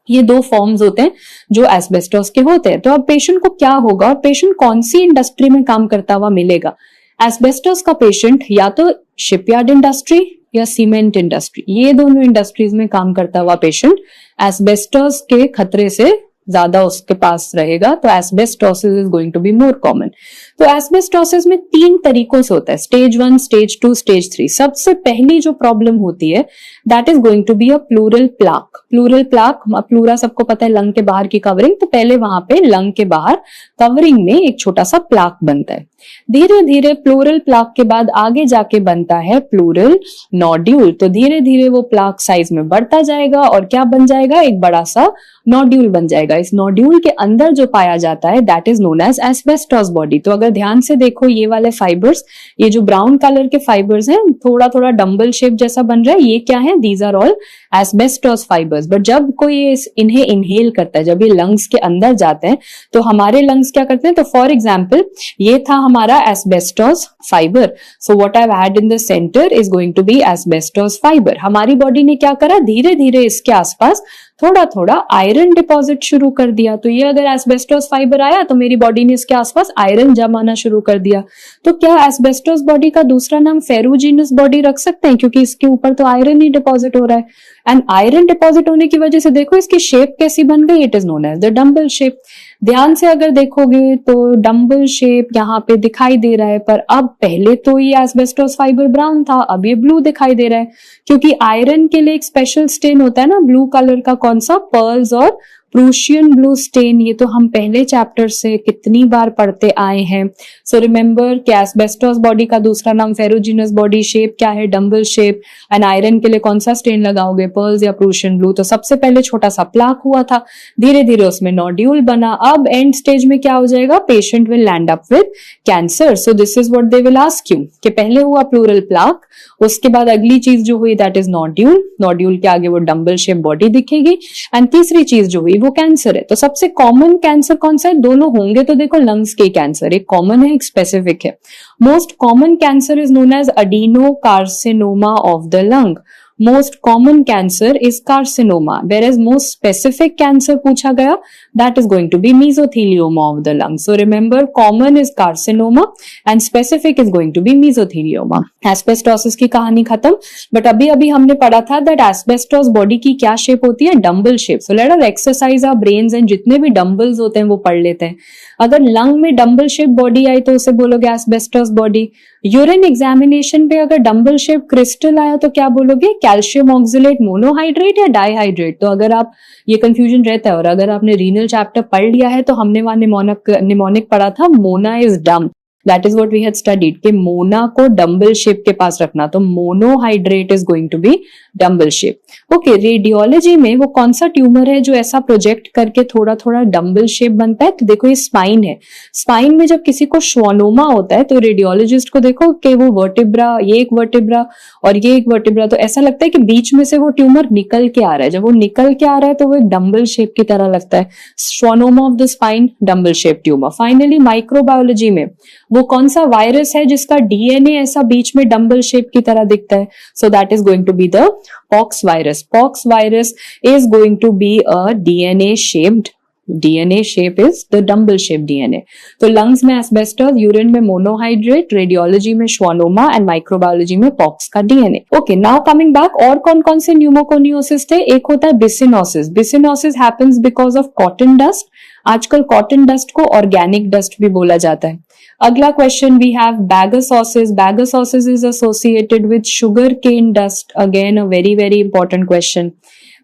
ये 2 फॉर्म्स होते हैं जो एस्बेस्टोस के होते हैं। तो अब पेशेंट को क्या होगा और पेशेंट कौन सी इंडस्ट्री में काम करता हुआ मिलेगा? एस्बेस्टोस का पेशेंट या तो शिपयार्ड इंडस्ट्री या सीमेंट इंडस्ट्री, ये दोनों इंडस्ट्रीज में काम करता हुआ पेशेंट एस्बेस्टोस के खतरे से ज्यादा उसके पास रहेगा, तो asbestosis is going to be more common. तो एस्बेस्टोसिस में 3 तरीकों से होता है, स्टेज 1, स्टेज 2, स्टेज 3। सबसे पहली जो प्रॉब्लम होती है that is going to be a pleural plaque. Pleural plaque, pleura सबको पता है लंग के बाहर की कवरिंग, तो पहले वहां पे लंग के बाहर कवरिंग में एक छोटा सा प्लाक बनता है। धीरे धीरे प्लूरल प्लाक के बाद आगे जाके बनता है प्लूरल नोड्यूल। तो धीरे धीरे वो प्लाक साइज में बढ़ता जाएगा और क्या बन जाएगा, एक बड़ा सा नोड्यूल बन जाएगा। इस नोड्यूल के अंदर जो पाया जाता है that is known as asbestos body. तो अगर ध्यान से देखो ये वाले फाइबर्स, ये जो ब्राउन कलर के फाइबर्स हैं, थोड़ा थोड़ा डंबल शेप जैसा बन रहा है, ये क्या है, these are all asbestos fibres. But जब कोई इन्हें इनहेल करता है, जब ये लंग्स के अंदर जाते हैं, तो हमारे लंग्स क्या करते हैं, तो फॉर एग्जाम्पल ये था हमारा asbestos fibre, so what I have had in the centre is going to be asbestos fibre. हमारी बॉडी ने क्या करा, धीरे धीरे इसके आसपास थोड़ा थोड़ा आयरन डिपॉजिट शुरू कर दिया। तो ये अगर एस्बेस्टोस फाइबर आया तो मेरी बॉडी ने इसके आसपास आयरन जमाना शुरू कर दिया। तो क्या एस्बेस्टोस बॉडी का दूसरा नाम फेरुजिनस बॉडी रख सकते हैं, क्योंकि इसके ऊपर तो आयरन ही डिपॉजिट हो रहा है। एंड आयरन डिपॉजिट होने की वजह से देखो इसकी शेप कैसी बन गई, it is known as the dumbbell shape. ध्यान से अगर देखोगे तो डंबल शेप यहाँ पे दिखाई दे रहा है, पर अब पहले तो ये एस्बेस्टोस फाइबर ब्राउन था, अब ये ब्लू दिखाई दे रहा है, क्योंकि आयरन के लिए एक स्पेशल स्टेन होता है ना ब्लू कलर का, कौन सा, पर्ल्स और प्रूशियन ब्लू स्टेन। ये तो हम पहले चैप्टर से कितनी बार पढ़ते आए हैं। सो रिमेंबर कि एस्बेस्टोस बॉडी का दूसरा नाम फेरुजिनस बॉडी, शेप क्या है, डंबल शेप, एंड आयरन के लिए कौन सा स्टेन लगाओगे, पर्ल्स या प्रूशियन ब्लू। तो सबसे पहले छोटा सा प्लाक हुआ था, धीरे धीरे उसमें नोड्यूल बना, अब एंड स्टेज में क्या हो जाएगा, patient will land up with cancer. So this is what they will ask you कि पहले हुआ प्लूरल प्लाक, उसके बाद अगली चीज जो हुई दैट इज नोड्यूल, नोड्यूल के आगे वो डंबल शेप बॉडी दिखेगी, एंड तीसरी चीज जो हुई वो कैंसर है। तो सबसे कॉमन कैंसर कौन सा है, दोनों होंगे तो देखो लंग्स के कैंसर, एक कॉमन है एक स्पेसिफिक है। Most common cancer is known as adenocarcinoma of the lung. Most common cancer is carcinoma, whereas most specific cancer पूछा गया that is going to be mesothelioma of the lung. So remember common is carcinoma and specific is going to be mesothelioma. Asbestosis की कहानी खत्म, but अभी अभी हमने पढ़ा था दैट एस्बेस्टोस बॉडी की क्या शेप होती है, dumbbell shape. So let us exercise our brains and जितने भी डंबल्स होते हैं वो पढ़ लेते हैं। अगर लंग में डंबल शेप बॉडी आई तो उसे बोलोगे एस्बेस्टोस बॉडी। यूरिन एग्जामिनेशन पे अगर डंबल शेप क्रिस्टल आया तो क्या बोलोगे, कैल्शियम ऑक्सलेट मोनोहाइड्रेट या डाईहाइड्रेट। तो अगर आप, ये कंफ्यूजन रहता है, और अगर आपने रीनल चैप्टर पढ़ लिया है तो हमने वहां निमोनिक पढ़ा था, Mona is dumb, that is what we had studied कि मोना को डंबल शेप के पास रखना, तो monohydrate is going to be dumbbell shape. Okay, radiology में वो कौन सा ट्यूमर है जो ऐसा प्रोजेक्ट करके थोड़ा थोड़ा डंबल शेप बनता है, तो देखो ये स्पाइन है। स्पाइन में जब किसी को श्वानोमा होता है तो रेडियोलॉजिस्ट को देखो कि वो वर्टिब्रा, ये एक वर्टिब्रा और ये एक वर्टिब्रा, तो ऐसा लगता है कि बीच में से वो ट्यूमर निकल के आ रहा है। जब वो निकल के आ रहा है तो वो एक डंबल शेप की तरह लगता है। Schwannoma of the spine, dumbbell shape tumour. Finally microbiology में वो कौन सा वायरस है जिसका डीएनए ऐसा बीच में डंबल शेप की तरह दिखता है, so that is going to be the pox virus. Pox virus is going to be a DNA shaped, DNA shape is the dumbbell shape DNA. तो लंग्स में एस्बेस्टोस, यूरिन में monohydrate, radiology में schwannoma and microbiology में pox का DNA. Okay, now coming back, और कौन कौन से न्यूमोकोनियोसिस थे, एक होता है byssinosis. Byssinosis happens because of cotton dust. आजकल कॉटन डस्ट को ऑर्गेनिक डस्ट भी बोला जाता है। अगला question we have bagassosis. Bagassosis is associated with sugar cane dust, again a very very important question.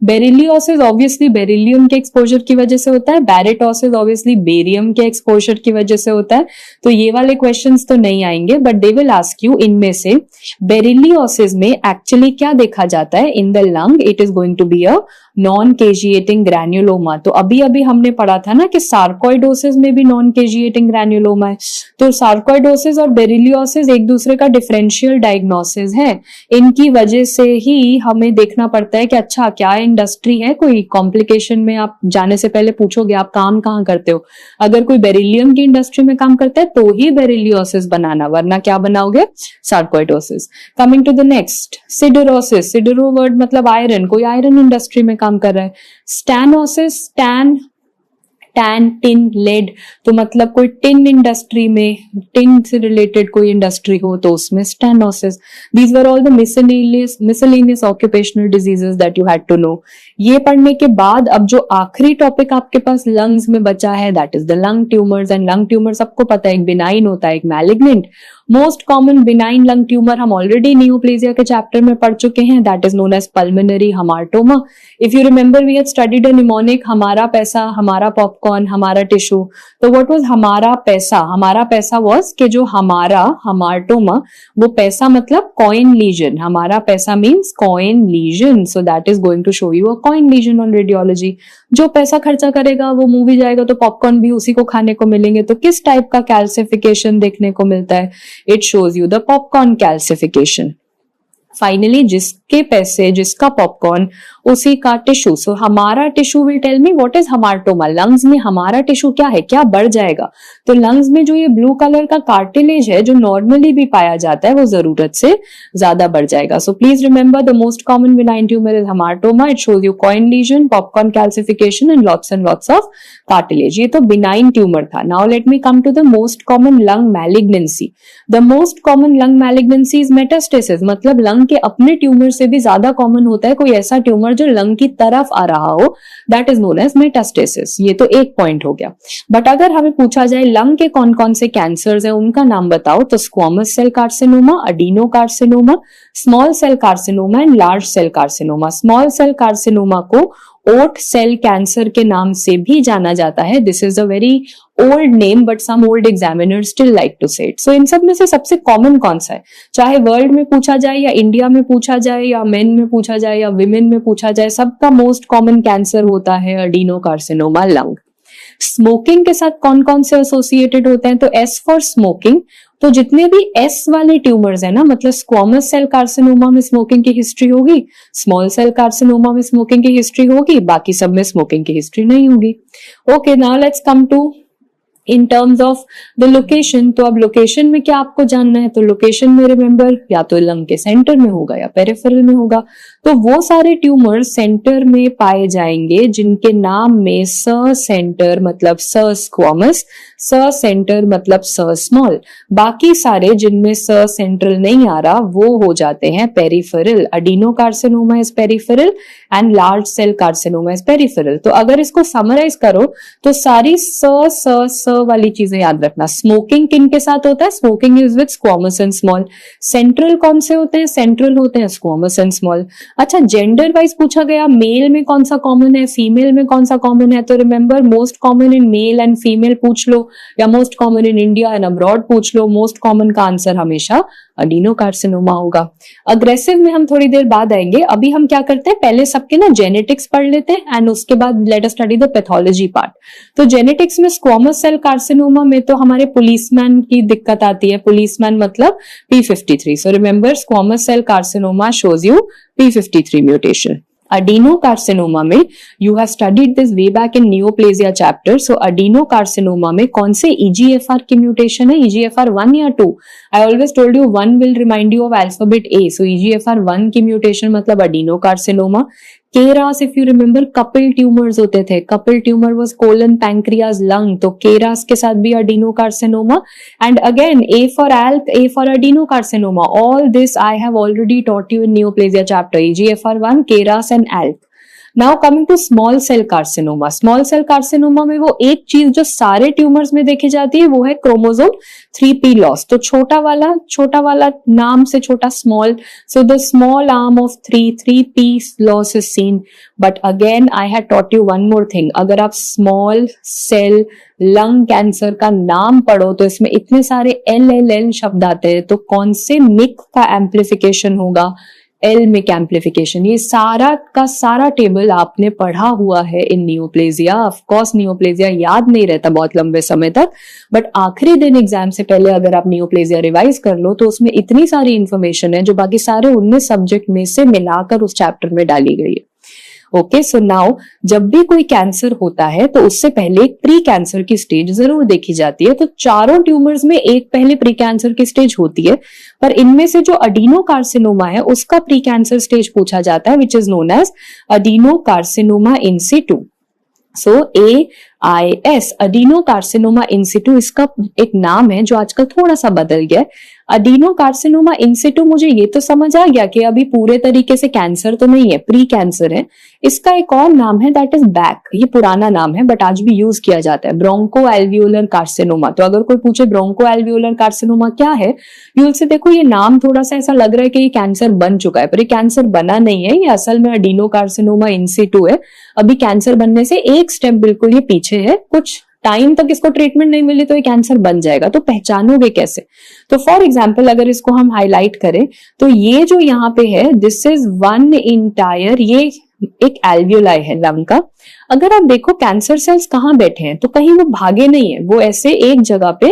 Berylliosis obviously beryllium के exposure की वजह से होता है। बैरेटोसिस ऑब्वियसली बेरियम के एक्सपोजर की वजह से होता है। तो ये वाले क्वेश्चंस तो नहीं आएंगे, but they will ask you इनमें से बेरिलियोसिस में एक्चुअली क्या देखा जाता है in the lung, it is going to be a non caseating granuloma. तो अभी अभी हमने पढ़ा था ना कि सार्कोइडोसिस में भी नॉन केजिएटिंग ग्रैन्युलोमा है। तो सार्कोइडोसिस और बेरिलियोसिस एक दूसरे का डिफरेंशियल डायग्नोसिस है। इनकी वजह से ही हमें देखना पड़ता है कि अच्छा क्या इंडस्ट्री है, कोई कॉम्प्लिकेशन में आप जाने से पहले पूछोगे आप काम कहाँ करते हो। अगर कोई बेरिलियम की इंडस्ट्री में काम करता है तो ही बेरिलियोसिस बनाना, वरना क्या बनाओगे, sarcoidosis. Coming to the next, siderosis. Sidero word मतलब आयरन, कोई आयरन इंडस्ट्री में काम कर रहा है। स्टैनोसिस, टैन, टिन, लेड, तो मतलब कोई टिन इंडस्ट्री में, टिन से रिलेटेड कोई इंडस्ट्री हो तो उसमें stannosis. These were all the miscellaneous occupational diseases that you had to know. ये पढ़ने के बाद अब जो आखिरी टॉपिक आपके पास लंग्स में बचा है, that is the lung tumours. And lung tumour सबको पता है, एक बिनाइन होता है, एक malignant. Most common benign lung tumour हम ऑलरेडी नियोप्लेजिया के चैप्टर में पढ़ चुके हैं, that is known as pulmonary hamartoma. If you remember we had studied a mnemonic, हमारा पैसा, हमारा पॉपकॉर्न, हमारा टिश्यू. तो व्हाट वाज हमारा पैसा? हमारा पैसा वाज कि जो हमारा हामार्टोमा, वो पैसा मतलब कॉइन लीजन. हमारा पैसा means coin lesion. So that is going to show you a coin lesion on radiology. जो पैसा खर्चा करेगा वो मूवी जाएगा तो पॉपकॉर्न भी उसी को खाने को मिलेंगे. तो किस टाइप का कैल्सिफिकेशन देखने को मिलता है? It shows you the popcorn calcification. Finally जिसके पैसे, जिसका पॉपकॉर्न, उसी का टिश्यू. सो हमारा tissue will tell me what is hamartoma. Lungs में हमारा टिश्यू क्या है, क्या बढ़ जाएगा? तो लंग्स में जो ये ब्लू कलर का कार्टिलेज है, जो नॉर्मली भी पाया जाता है, वो जरूरत से ज्यादा बढ़ जाएगा. So please remember the most common benign tumour is hamartoma. It shows you coin lesion, popcorn calcification and lots of cartilage. ये तो बिनाइन ट्यूमर था. Now let me come to the most common lung malignancy. The most common lung malignancy is metastasis. मतलब lung के अपने tumour से भी ज्यादा common होता है कोई ऐसा ट्यूमर जो लंग की तरफ आ रहा हो, that is known as metastasis. ये तो एक पॉइंट हो गया. बट अगर हमें पूछा जाए लंग के कौन कौन से कैंसर्स हैं, उनका नाम बताओ, तो squamous cell carcinoma, adenocarcinoma, small cell carcinoma and large cell carcinoma. Small cell carcinoma को ओट सेल कैंसर के नाम से भी जाना जाता है. This is a very old name but some old examiners still like to say it. So इन सब में से सबसे कॉमन कौन सा है? चाहे वर्ल्ड में पूछा जाए या इंडिया में पूछा जाए या मेन में पूछा जाए या विमेन में पूछा जाए, सबका मोस्ट कॉमन कैंसर होता है अडीनो कार्सिनोमा लंग. स्मोकिंग के साथ कौन कौन से एसोसिएटेड होते हैं? तो एस फॉर स्मोकिंग. तो जितने भी एस वाले ट्यूमर्स है ना, मतलब स्क्वामस सेल कार्सिनोमा में स्मोकिंग की हिस्ट्री होगी, स्मॉल सेल कार्सिनोमा में स्मोकिंग की हिस्ट्री होगी, बाकी सब में स्मोकिंग की हिस्ट्री नहीं होगी. Okay, now let's come to in terms of the location. तो अब लोकेशन में क्या आपको जानना है? तो लोकेशन में रिमेंबर, या तो लंग के सेंटर में होगा या पेरिफेरल में होगा. तो वो सारे ट्यूमर सेंटर में पाए जाएंगे जिनके नाम में स सेंटर मतलब स स्क्वामस, स सेंटर मतलब स स्मॉल. बाकी सारे जिनमें स सेंट्रल नहीं आ रहा वो हो जाते हैं peripheral. Adenocarcinoma is peripheral and large cell carcinoma is peripheral. तो अगर इसको समराइज करो तो सारी स वाली चीजें याद रखना. स्मोकिंग किन के साथ होता है? Smoking is with squamous and small. Central कौन से होते हैं? सेंट्रल होते हैं स्क्वामस एंड स्मॉल. अच्छा, जेंडर वाइज पूछा गया, मेल में कौन सा कॉमन है, फीमेल में कौन सा कॉमन है? तो remember most common in male and female पूछ लो, या most common in India and abroad पूछ लो, मोस्ट कॉमन का आंसर हमेशा अडीनो कार्सिनोमा होगा. अग्रेसिव में हम थोड़ी देर बाद आएंगे. अभी हम क्या करते हैं, पहले सबके ना जेनेटिक्स पढ़ लेते हैं एंड उसके बाद late us study the pathology part. तो जेनेटिक्स में स्क्वामस सेल कार्सिनोमा में तो हमारे पुलिसमैन की दिक्कत आती है. पुलिसमैन मतलब P53. So remember squamous cell carcinoma shows you P53 mutation. Adenocarcinoma में you have studied this way back in neoplasia chapter. So adenocarcinoma में कौन से EGFR की म्यूटेशन है? EGFR 1 या 2? I always told you 1 will remind you of alphabet A. So EGFR 1 की mutation मतलब adenocarcinoma. KRAS if you remember Kapil tumours होते थे. Kapil tumour was colon, pancreas, lung. तो केरास के साथ भी adenocarcinoma. And again A for ALK, A for adenocarcinoma. All this I have already taught you in neoplasia chapter. EGFR 1, KRAS and ALK. Now coming to small cell carcinoma. Small cell carcinoma में वो एक चीज जो सारे tumours में देखी जाती है वो है क्रोमोसोम 3p लॉस. तो छोटा वाला नाम से छोटा small. So the small arm of 3p loss is seen. But again I had taught you one more thing. अगर आप स्मॉल सेल लंग कैंसर का नाम पढ़ो तो इसमें इतने सारे LLL शब्द आते हैं. तो कौन से मिक का एम्प्लीफिकेशन होगा? L myc amplification. ये सारा का सारा टेबल आपने पढ़ा हुआ है इन नियोप्लेजिया. ऑफ कोर्स नियोप्लेजिया याद नहीं रहता बहुत लंबे समय तक, बट आखिरी दिन एग्जाम से पहले अगर आप नियोप्लेजिया रिवाइज कर लो तो उसमें इतनी सारी इंफॉर्मेशन है जो बाकी सारे 19 सब्जेक्ट में से मिलाकर उस चैप्टर में डाली गई है. ओके, सो नाउ जब भी कोई कैंसर होता है तो उससे पहले एक प्री कैंसर की स्टेज जरूर देखी जाती है. तो चारों ट्यूमर्स में एक पहले प्री कैंसर की स्टेज होती है, पर इनमें से जो अडीनोकार्सिनोमा है उसका प्री कैंसर स्टेज पूछा जाता है, which is known as adenocarcinoma in situ. So A AIS adenocarcinoma in situ इसका एक नाम है जो आजकल थोड़ा सा बदल गया है। अडीनो कार्सिनोमा इंसिटू, मुझे ये तो समझ आ गया कि अभी पूरे तरीके से कैंसर तो नहीं है, प्री कैंसर है। इसका एक और नाम है दैट इज बैक, ये पुराना नाम है बट आज भी यूज किया जाता है, ब्रोंको एल्वियोलर कार्सिनोमा। तो अगर कोई पूछे ब्रोंको एल्वियोलर कार्सिनोमा क्या है, यूल से देखो ये नाम थोड़ा सा ऐसा लग रहा है कि ये कैंसर बन चुका है, पर ये कैंसर बना नहीं है, ये असल में अडीनो कार्सिनोमा इंसिटू है। अभी कैंसर बनने से एक स्टेप बिल्कुल ये पीछे है, कुछ टाइम तक इसको ट्रीटमेंट नहीं मिली तो ये कैंसर बन जाएगा। तो पहचानोगे कैसे? तो फॉर एग्जाम्पल अगर इसको हम हाईलाइट करें तो ये जो यहाँ पे है दिस इज वन इंटायर, ये एक एल्वियोलाई है लंग का। अगर आप देखो कैंसर सेल्स कहाँ बैठे हैं तो कहीं वो भागे नहीं है, वो ऐसे एक जगह पे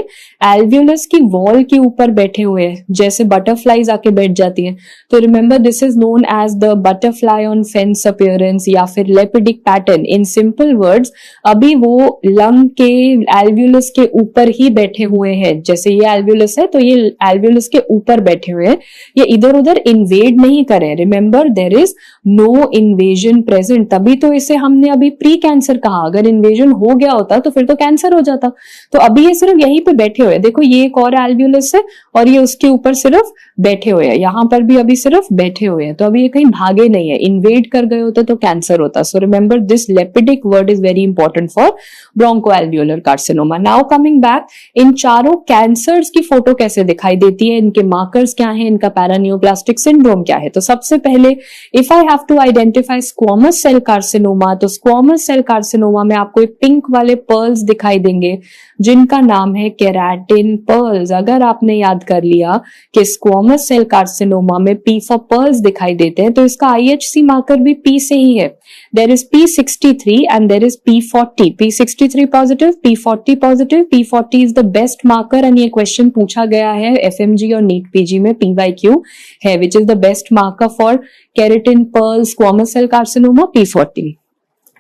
एल्वियोलस की वॉल के ऊपर बैठे हुए हैं, जैसे बटरफ्लाईज आके बैठ जाती हैं। तो remember this is known as the butterfly on fence appearance या फिर lepidic pattern. In simple words अभी वो लंग के एल्वियोलस के ऊपर ही बैठे हुए हैं, जैसे ये एल्वियोलस है तो ये एल्वियोलस के ऊपर बैठे हुए हैं, ये इधर उधर इन्वेड नहीं करे। Remember there is no invasion present, तभी तो इसे हमने अभी प्री कैंसर कहा। अगर इन्वेजन हो गया होता तो फिर तो कैंसर हो जाता। तो अभी ये सिर्फ यहीं पे बैठे हुए हैं, देखो ये एक और एल्वियोलस है और ये उसके ऊपर सिर्फ बैठे हुए हैं, यहाँ पर भी अभी सिर्फ बैठे हुए हैं। तो अभी ये कहीं भागे नहीं है, इन्वेड कर गए होते तो कैंसर होता। So remember this lepidic word is very important for bronchoalveolar carcinoma. Now coming back, इन चारों कैंसर्स की फोटो कैसे दिखाई देती है, इनके मार्कर्स क्या है, इनका पैरानियोप्लास्टिक सिंड्रोम क्या है। तो सबसे पहले if I have to identify squamous cell carcinoma, तो स्क्वामस सेल कार्सिनोमा में आपको एक पिंक वाले पर्ल्स दिखाई देंगे जिनका नाम है केराटिन पर्ल्स। अगर आपने याद कर लिया कि स्क्वामस सेल कार्सिनोमा में P फॉर पर्ल्स दिखाई देते हैं तो इसका IHC मार्कर भी P से ही है। There is P63 and there is P40, P63 positive, P40 positive. P40 is the best marker and ये क्वेश्चन पूछा गया है FMG और नीट PG में, PYQ है which is the best marker for keratin pearl squamous cell carcinoma, P40।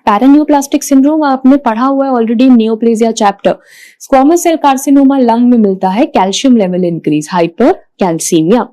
Paraneoplastic syndrome आपने पढ़ा हुआ है already neoplasia chapter. Squamous cell carcinoma lung में मिलता है calcium level increase, hypercalcaemia.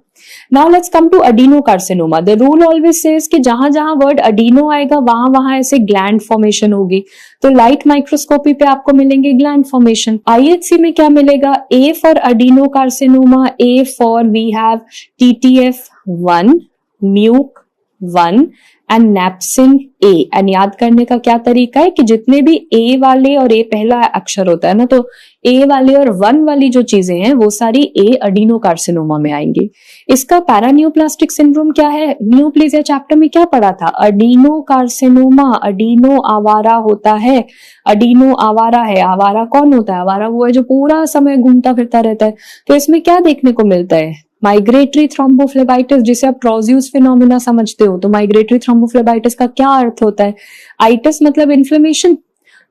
Now let's come to adenocarcinoma. The rule always says कि जहां जहां वर्ड अडीनो आएगा वहां वहां ऐसे ग्लैंड फॉर्मेशन होगी। तो लाइट माइक्रोस्कोपी पे आपको मिलेंगे ग्लैंड फॉर्मेशन। IHC में क्या मिलेगा? A for adenocarcinoma, A for we have TTF1, MUC1 and napsin A। एंड याद करने का क्या तरीका है कि जितने भी A वाले, और A पहला अक्षर होता है ना, तो A वाले और 1 वाली जो चीजें हैं वो सारी A अडीनो कार्सिनोमा में आएंगी। इसका पैरानियोप्लास्टिक सिंड्रोम क्या है? नियोप्लेजिया चैप्टर में क्या पढ़ा था? अडीनो कार्सिनोमा, अडीनो आवारा होता है। अडीनो आवारा है। आवारा कौन होता है? आवारा वो है जो पूरा समय घूमता फिरता रहता है। तो इसमें क्या देखने को मिलता है? माइग्रेटरी थ्रोम्बोफ्लेबाइटिस, जिसे आप ट्रोजियस फिनोमिना समझते हो। तो माइग्रेटरी थ्रोम्बोफ्लेबाइटिस का क्या अर्थ होता है? आइटिस मतलब इन्फ्लेमेशन,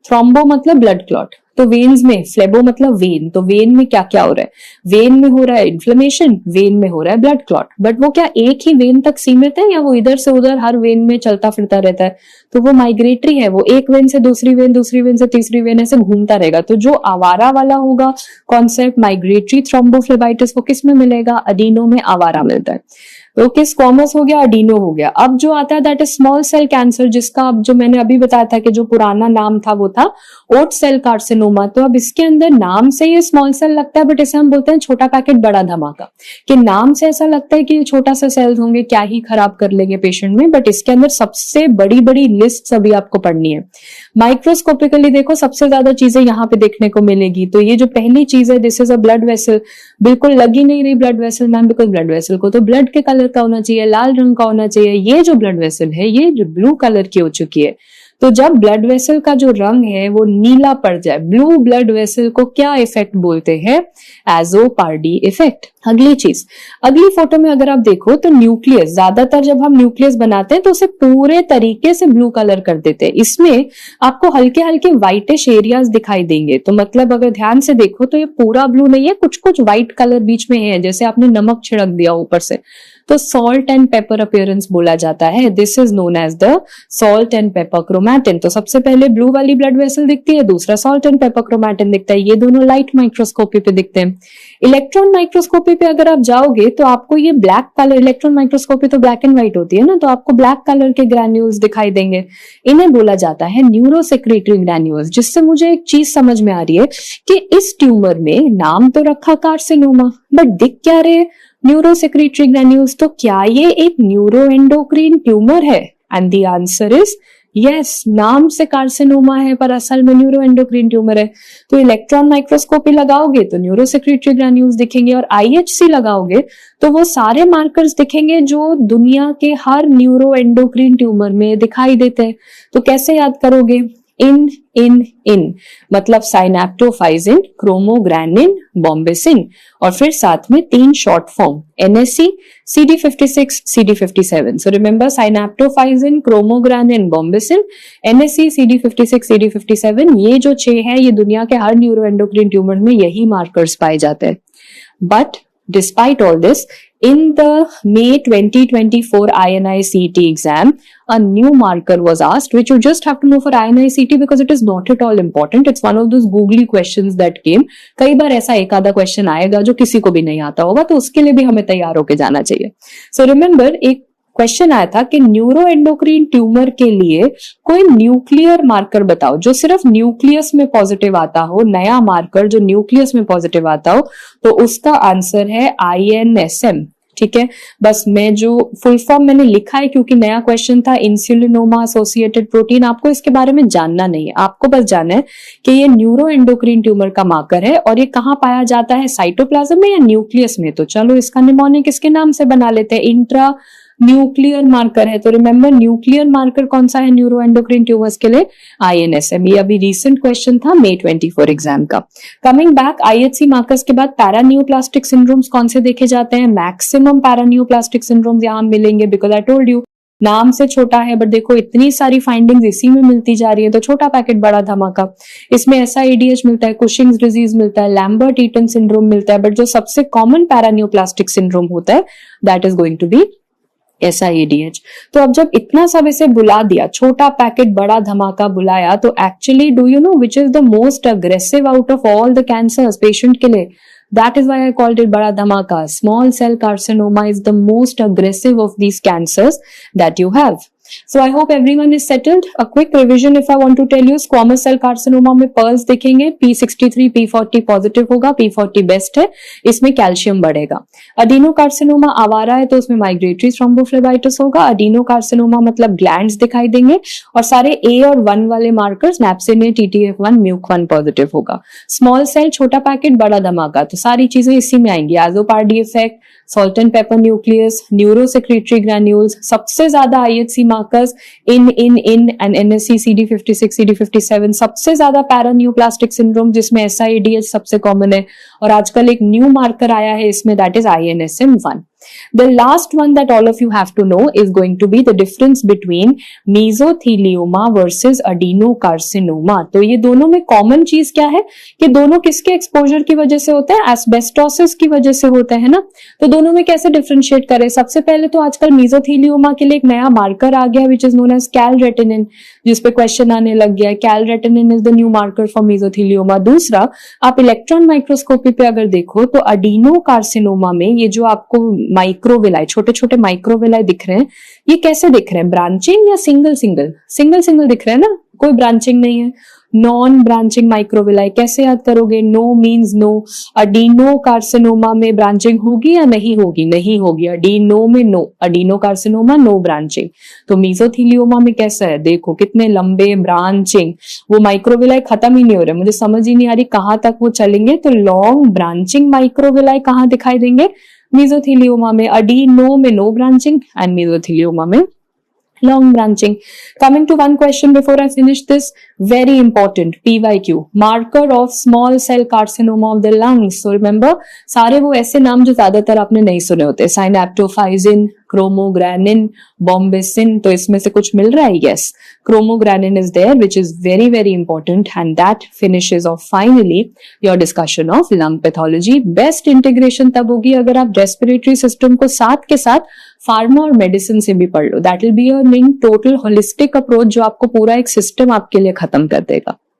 थ्रोम्बो मतलब ब्लड क्लॉट, तो वेन्स में, फ्लेबो मतलब वेन, तो वेन में क्या क्या हो रहा है? वेन में हो रहा है इन्फ्लेमेशन, वेन में हो रहा है ब्लड क्लॉट। बट वो क्या एक ही वेन तक सीमित है या वो इधर से उधर हर वेन में चलता फिरता रहता है? तो वो माइग्रेटरी है, वो एक वेन से दूसरी वेन, दूसरी वेन से तीसरी वेन, ऐसे घूमता रहेगा। तो जो आवारा वाला होगा कॉन्सेप्ट माइग्रेटरी थ्रोम्बोफ्लेबाइटिस, वो किस में मिलेगा? अडीनो में आवारा मिलता है। ओके, स्क्वामस हो गया, अडीनो हो गया। अब जो आता है that is small cell cancer, जिसका अब जो मैंने अभी बताया था कि जो पुराना नाम था वो था ओट सेल कार्सिनोमा। तो अब इसके अंदर नाम से ये स्मॉल सेल लगता है बट इसे हम बोलते हैं छोटा पैकेट बड़ा धमाका, कि नाम से ऐसा लगता है कि छोटा सा सेल्स होंगे, क्या ही खराब कर लेंगे पेशेंट में, बट इसके अंदर सबसे बड़ी बड़ी लिस्ट अभी आपको पढ़नी है। माइक्रोस्कोपिकली देखो सबसे ज्यादा चीजें यहाँ पे देखने को मिलेगी। तो ये जो पहली चीज है this is a blood vessel, बिल्कुल लगी नहीं रही blood vessel ma'am, because blood vessel को तो ब्लड के कलर का होना चाहिए, लाल रंग का होना चाहिए। ये जो ब्लड वेसल है ये जो ब्लू कलर की हो चुकी है। तो जब ब्लड वेसल का जो रंग है वो नीला पड़ जाए, ब्लू ब्लड वेसल को क्या इफेक्ट बोलते हैं? एज़ोपार्डी इफेक्ट। अगली चीज, अगली फोटो में अगर आप देखो तो न्यूक्लियस, ज्यादातर जब हम न्यूक्लियस बनाते हैं तो उसे पूरे तरीके से ब्लू कलर कर देते हैं। इसमें आपको हल्के हल्के व्हाइटिश एरियाज दिखाई देंगे। तो मतलब अगर ध्यान से देखो तो ये पूरा ब्लू नहीं है, कुछ कुछ व्हाइट कलर बीच में है, जैसे आपने नमक छिड़क दिया ऊपर से। तो सॉल्ट एंड पेपर अपीयरेंस बोला जाता है, this is known as the salt and pepper chromatin. तो सबसे पहले ब्लू वाली ब्लड वेसल दिखती है, दूसरा सॉल्ट एंड पेपर क्रोमैटिन दिखता है, ये दोनों लाइट माइक्रोस्कोपी पे दिखते हैं। इलेक्ट्रॉन माइक्रोस्कोपी पे अगर आप जाओगे तो आपको ये ब्लैक कलर, इलेक्ट्रॉन माइक्रोस्कोपी तो ब्लैक एंड व्हाइट होती है ना, तो आपको ब्लैक कलर के ग्रैन्यूल्स दिखाई देंगे, इन्हें बोला जाता है न्यूरोसेक्रेटरी ग्रैन्यूल्स। जिससे मुझे एक चीज समझ में आ रही है कि इस ट्यूमर में नाम तो रखा कार्सिनोमा, बट दिख क्या रहे न्यूरोसेक्रेटरी ग्रैन्यूल्स, तो क्या ये एक न्यूरोएंडोक्राइन ट्यूमर है? And the answer is yes, नाम से कार्सिनोमा है पर असल में न्यूरोएंडोक्राइन ट्यूमर है। तो इलेक्ट्रॉन माइक्रोस्कोपी लगाओगे तो न्यूरोसेक्रेटरी ग्रैन्यूल्स दिखेंगे, और आईएचसी लगाओगे तो वो सारे मार्कर्स दिखेंगे जो दुनिया के हर न्यूरोएंडोक्राइन ट्यूमर में दिखाई देते हैं। तो कैसे याद करोगे? इन इन इन मतलब साइनेप्टोफाइजिन, क्रोमोग्रानिन, बॉम्बेसिन, और फिर साथ में 3 short form NSC, CD56, CD57। So remember synaptophysin, chromogranin, bombesin, NSC, CD56, CD57, ये जो 6 है ये दुनिया के हर न्यूरोएंडोक्राइन ट्यूमर में यही मार्कर्स पाए जाते हैं। But despite all this, in the May 2024 INI-CET exam, a new marker was asked, which you just have to know for INI-CET because it is not at all important. It's one of those googly questions that came. कई बार ऐसा एक आधा question आएगा जो किसी को भी नहीं आता होगा, तो उसके लिए भी हमें तैयार होके जाना चाहिए। So remember, एक क्वेश्चन आया था कि न्यूरोएंडोक्राइन ट्यूमर के लिए कोई न्यूक्लियर मार्कर बताओ जो सिर्फ न्यूक्लियस में पॉजिटिव आता हो, नया मार्कर जो न्यूक्लियस में पॉजिटिव आता हो। तो उसका आंसर है INSM। ठीक है, बस मैं जो फुल फॉर्म मैंने लिखा है क्योंकि नया क्वेश्चन था, इंसुलिनोमा एसोसिएटेड प्रोटीन, आपको इसके बारे में जानना नहीं है, आपको बस जानना है कि ये न्यूरोएंडोक्राइन ट्यूमर का मार्कर है और ये कहाँ पाया जाता है, साइटोप्लाज्म में या न्यूक्लियस में। तो चलो इसका निमोनिक इसके नाम से बना लेते हैं, इंट्रा न्यूक्लियर मार्कर है। तो रिमेंबर न्यूक्लियर मार्कर कौन सा है न्यूरोएंडोक्राइन ट्यूमर्स के लिए? INSM। ये अभी रिसेंट क्वेश्चन था May 24 एग्जाम का। कमिंग बैक, IHC मार्कर्स के बाद पैरान्यूप्लास्टिक सिंड्रोम्स कौन से देखे जाते हैं? मैक्सिमम पैरान्यूप्लास्टिक सिंड्रोम्स यहाँ मिलेंगे, बिकॉज आई टोल्ड यू नाम से छोटा है, बट देखो इतनी सारी फाइंडिंग्स इसी में मिलती जा रही है, तो छोटा पैकेट बड़ा धमाका। इसमें SIADH मिलता है, कुशिंग्स डिजीज मिलता है, लैम्बर्ट ईटन सिंड्रोम मिलता है, बट जो सबसे कॉमन पैरान्यूप्लास्टिक सिंड्रोम होता है that is going to be SIADH। तो अब जब इतना सब इसे बुला दिया, छोटा पैकेट बड़ा धमाका बुलाया, तो actually do you know which is the most aggressive out of all the cancers patient के लिए? That is why I called it bada dhamaka. Small cell carcinoma is the most aggressive of these cancers that you have. So I hope everyone is settled. A quick revision if I want to tell you, squamous cell carcinoma में pearls दिखेंगे, P63, P40 positive होगा, P40 best है, इसमें calcium बढ़ेगा। Adeno carcinoma आवारा है तो उसमें माइग्रेटरी थ्रोम्बोफ्लेबाइटिस होगा। अडीनो कार्सिनोमा मतलब ग्लैंड्स दिखाई देंगे, और सारे A और 1 वाले मार्कर्स नैप्सिन, TTF1, म्यूक1 पॉजिटिव होगा। स्मॉल सेल छोटा पैकेट बड़ा धमाका, तो सारी चीजें इसी में आएंगी। Azzopardi effect, salt and pepper nucleus, neurosecretory granules, सबसे ज्यादा IHC markers in and NSC, CD56, CD57, सबसे ज्यादा पैरान्यूप्लास्टिक सिंड्रोम जिसमें SIADH सबसे कॉमन है, और आजकल एक न्यू मार्कर आया है इसमें, that is INSM1। The last one that all of you have to know is going to be the difference between mesothelioma versus adenocarcinoma। तो ये दोनों में कॉमन चीज क्या है कि दोनों किसके एक्सपोजर की वजह से होते हैं? एस्बेस्टोसिस की वजह से होते हैं ना। तो दोनों में कैसे डिफरेंशिएट करें? सबसे पहले तो आजकल mesothelioma के लिए एक नया मार्कर आ गया which is known as calretinine, जिसपे क्वेश्चन आने लग गया। calretinine is the new marker for mesothelioma। दूसरा, आप इलेक्ट्रॉन माइक्रोस्कोपी पे अगर देखो तो अडीनोकार्सिनोमा में ये जो आपको माइक्रोविलाई, छोटे छोटे माइक्रोविलाई दिख रहे हैं, ये कैसे दिख रहे हैं? ब्रांचिंग या सिंगल सिंगल? सिंगल सिंगल दिख रहे हैं ना, कोई ब्रांचिंग नहीं है। नॉन ब्रांचिंग माइक्रोविलाई कैसे याद करोगे? No means no. Adenocarcinoma में ब्रांचिंग होगी या नहीं होगी? नहीं होगी। अडीनो में no, adenocarcinoma no branching. तो मेसोथेलियोमा में कैसा है? देखो कितने लंबे ब्रांचिंग, वो माइक्रोविलाई खत्म ही नहीं हो रहे, मुझे समझ ही नहीं आ रही कहां तक वो चलेंगे। तो लॉन्ग ब्रांचिंग माइक्रोविलाई कहां दिखाई देंगे? mesothelioma में। अडीनो में नो ब्रांचिंग एंड mesothelioma में long branching. Coming to one question before I finish this, very important PYQ, marker of small cell carcinoma of the lungs. So remember, सारे वो ऐसे नाम जो ज्यादातर आपने नहीं सुने होते, synaptophysin, क्रोमोग्रानिन, बॉम्बेसिन, तो इसमें से कुछ मिल रहा है? Yes, chromogranin is there which is very very important and that finishes off finally your discussion of lung pathology. Best integration तब होगी अगर आप रेस्पिरेटरी सिस्टम को साथ के साथ फार्मा और मेडिसिन से भी पढ़ लो। That will be your link total holistic approach जो आपको पूरा एक सिस्टम आपके लिए खत्म कर देगा।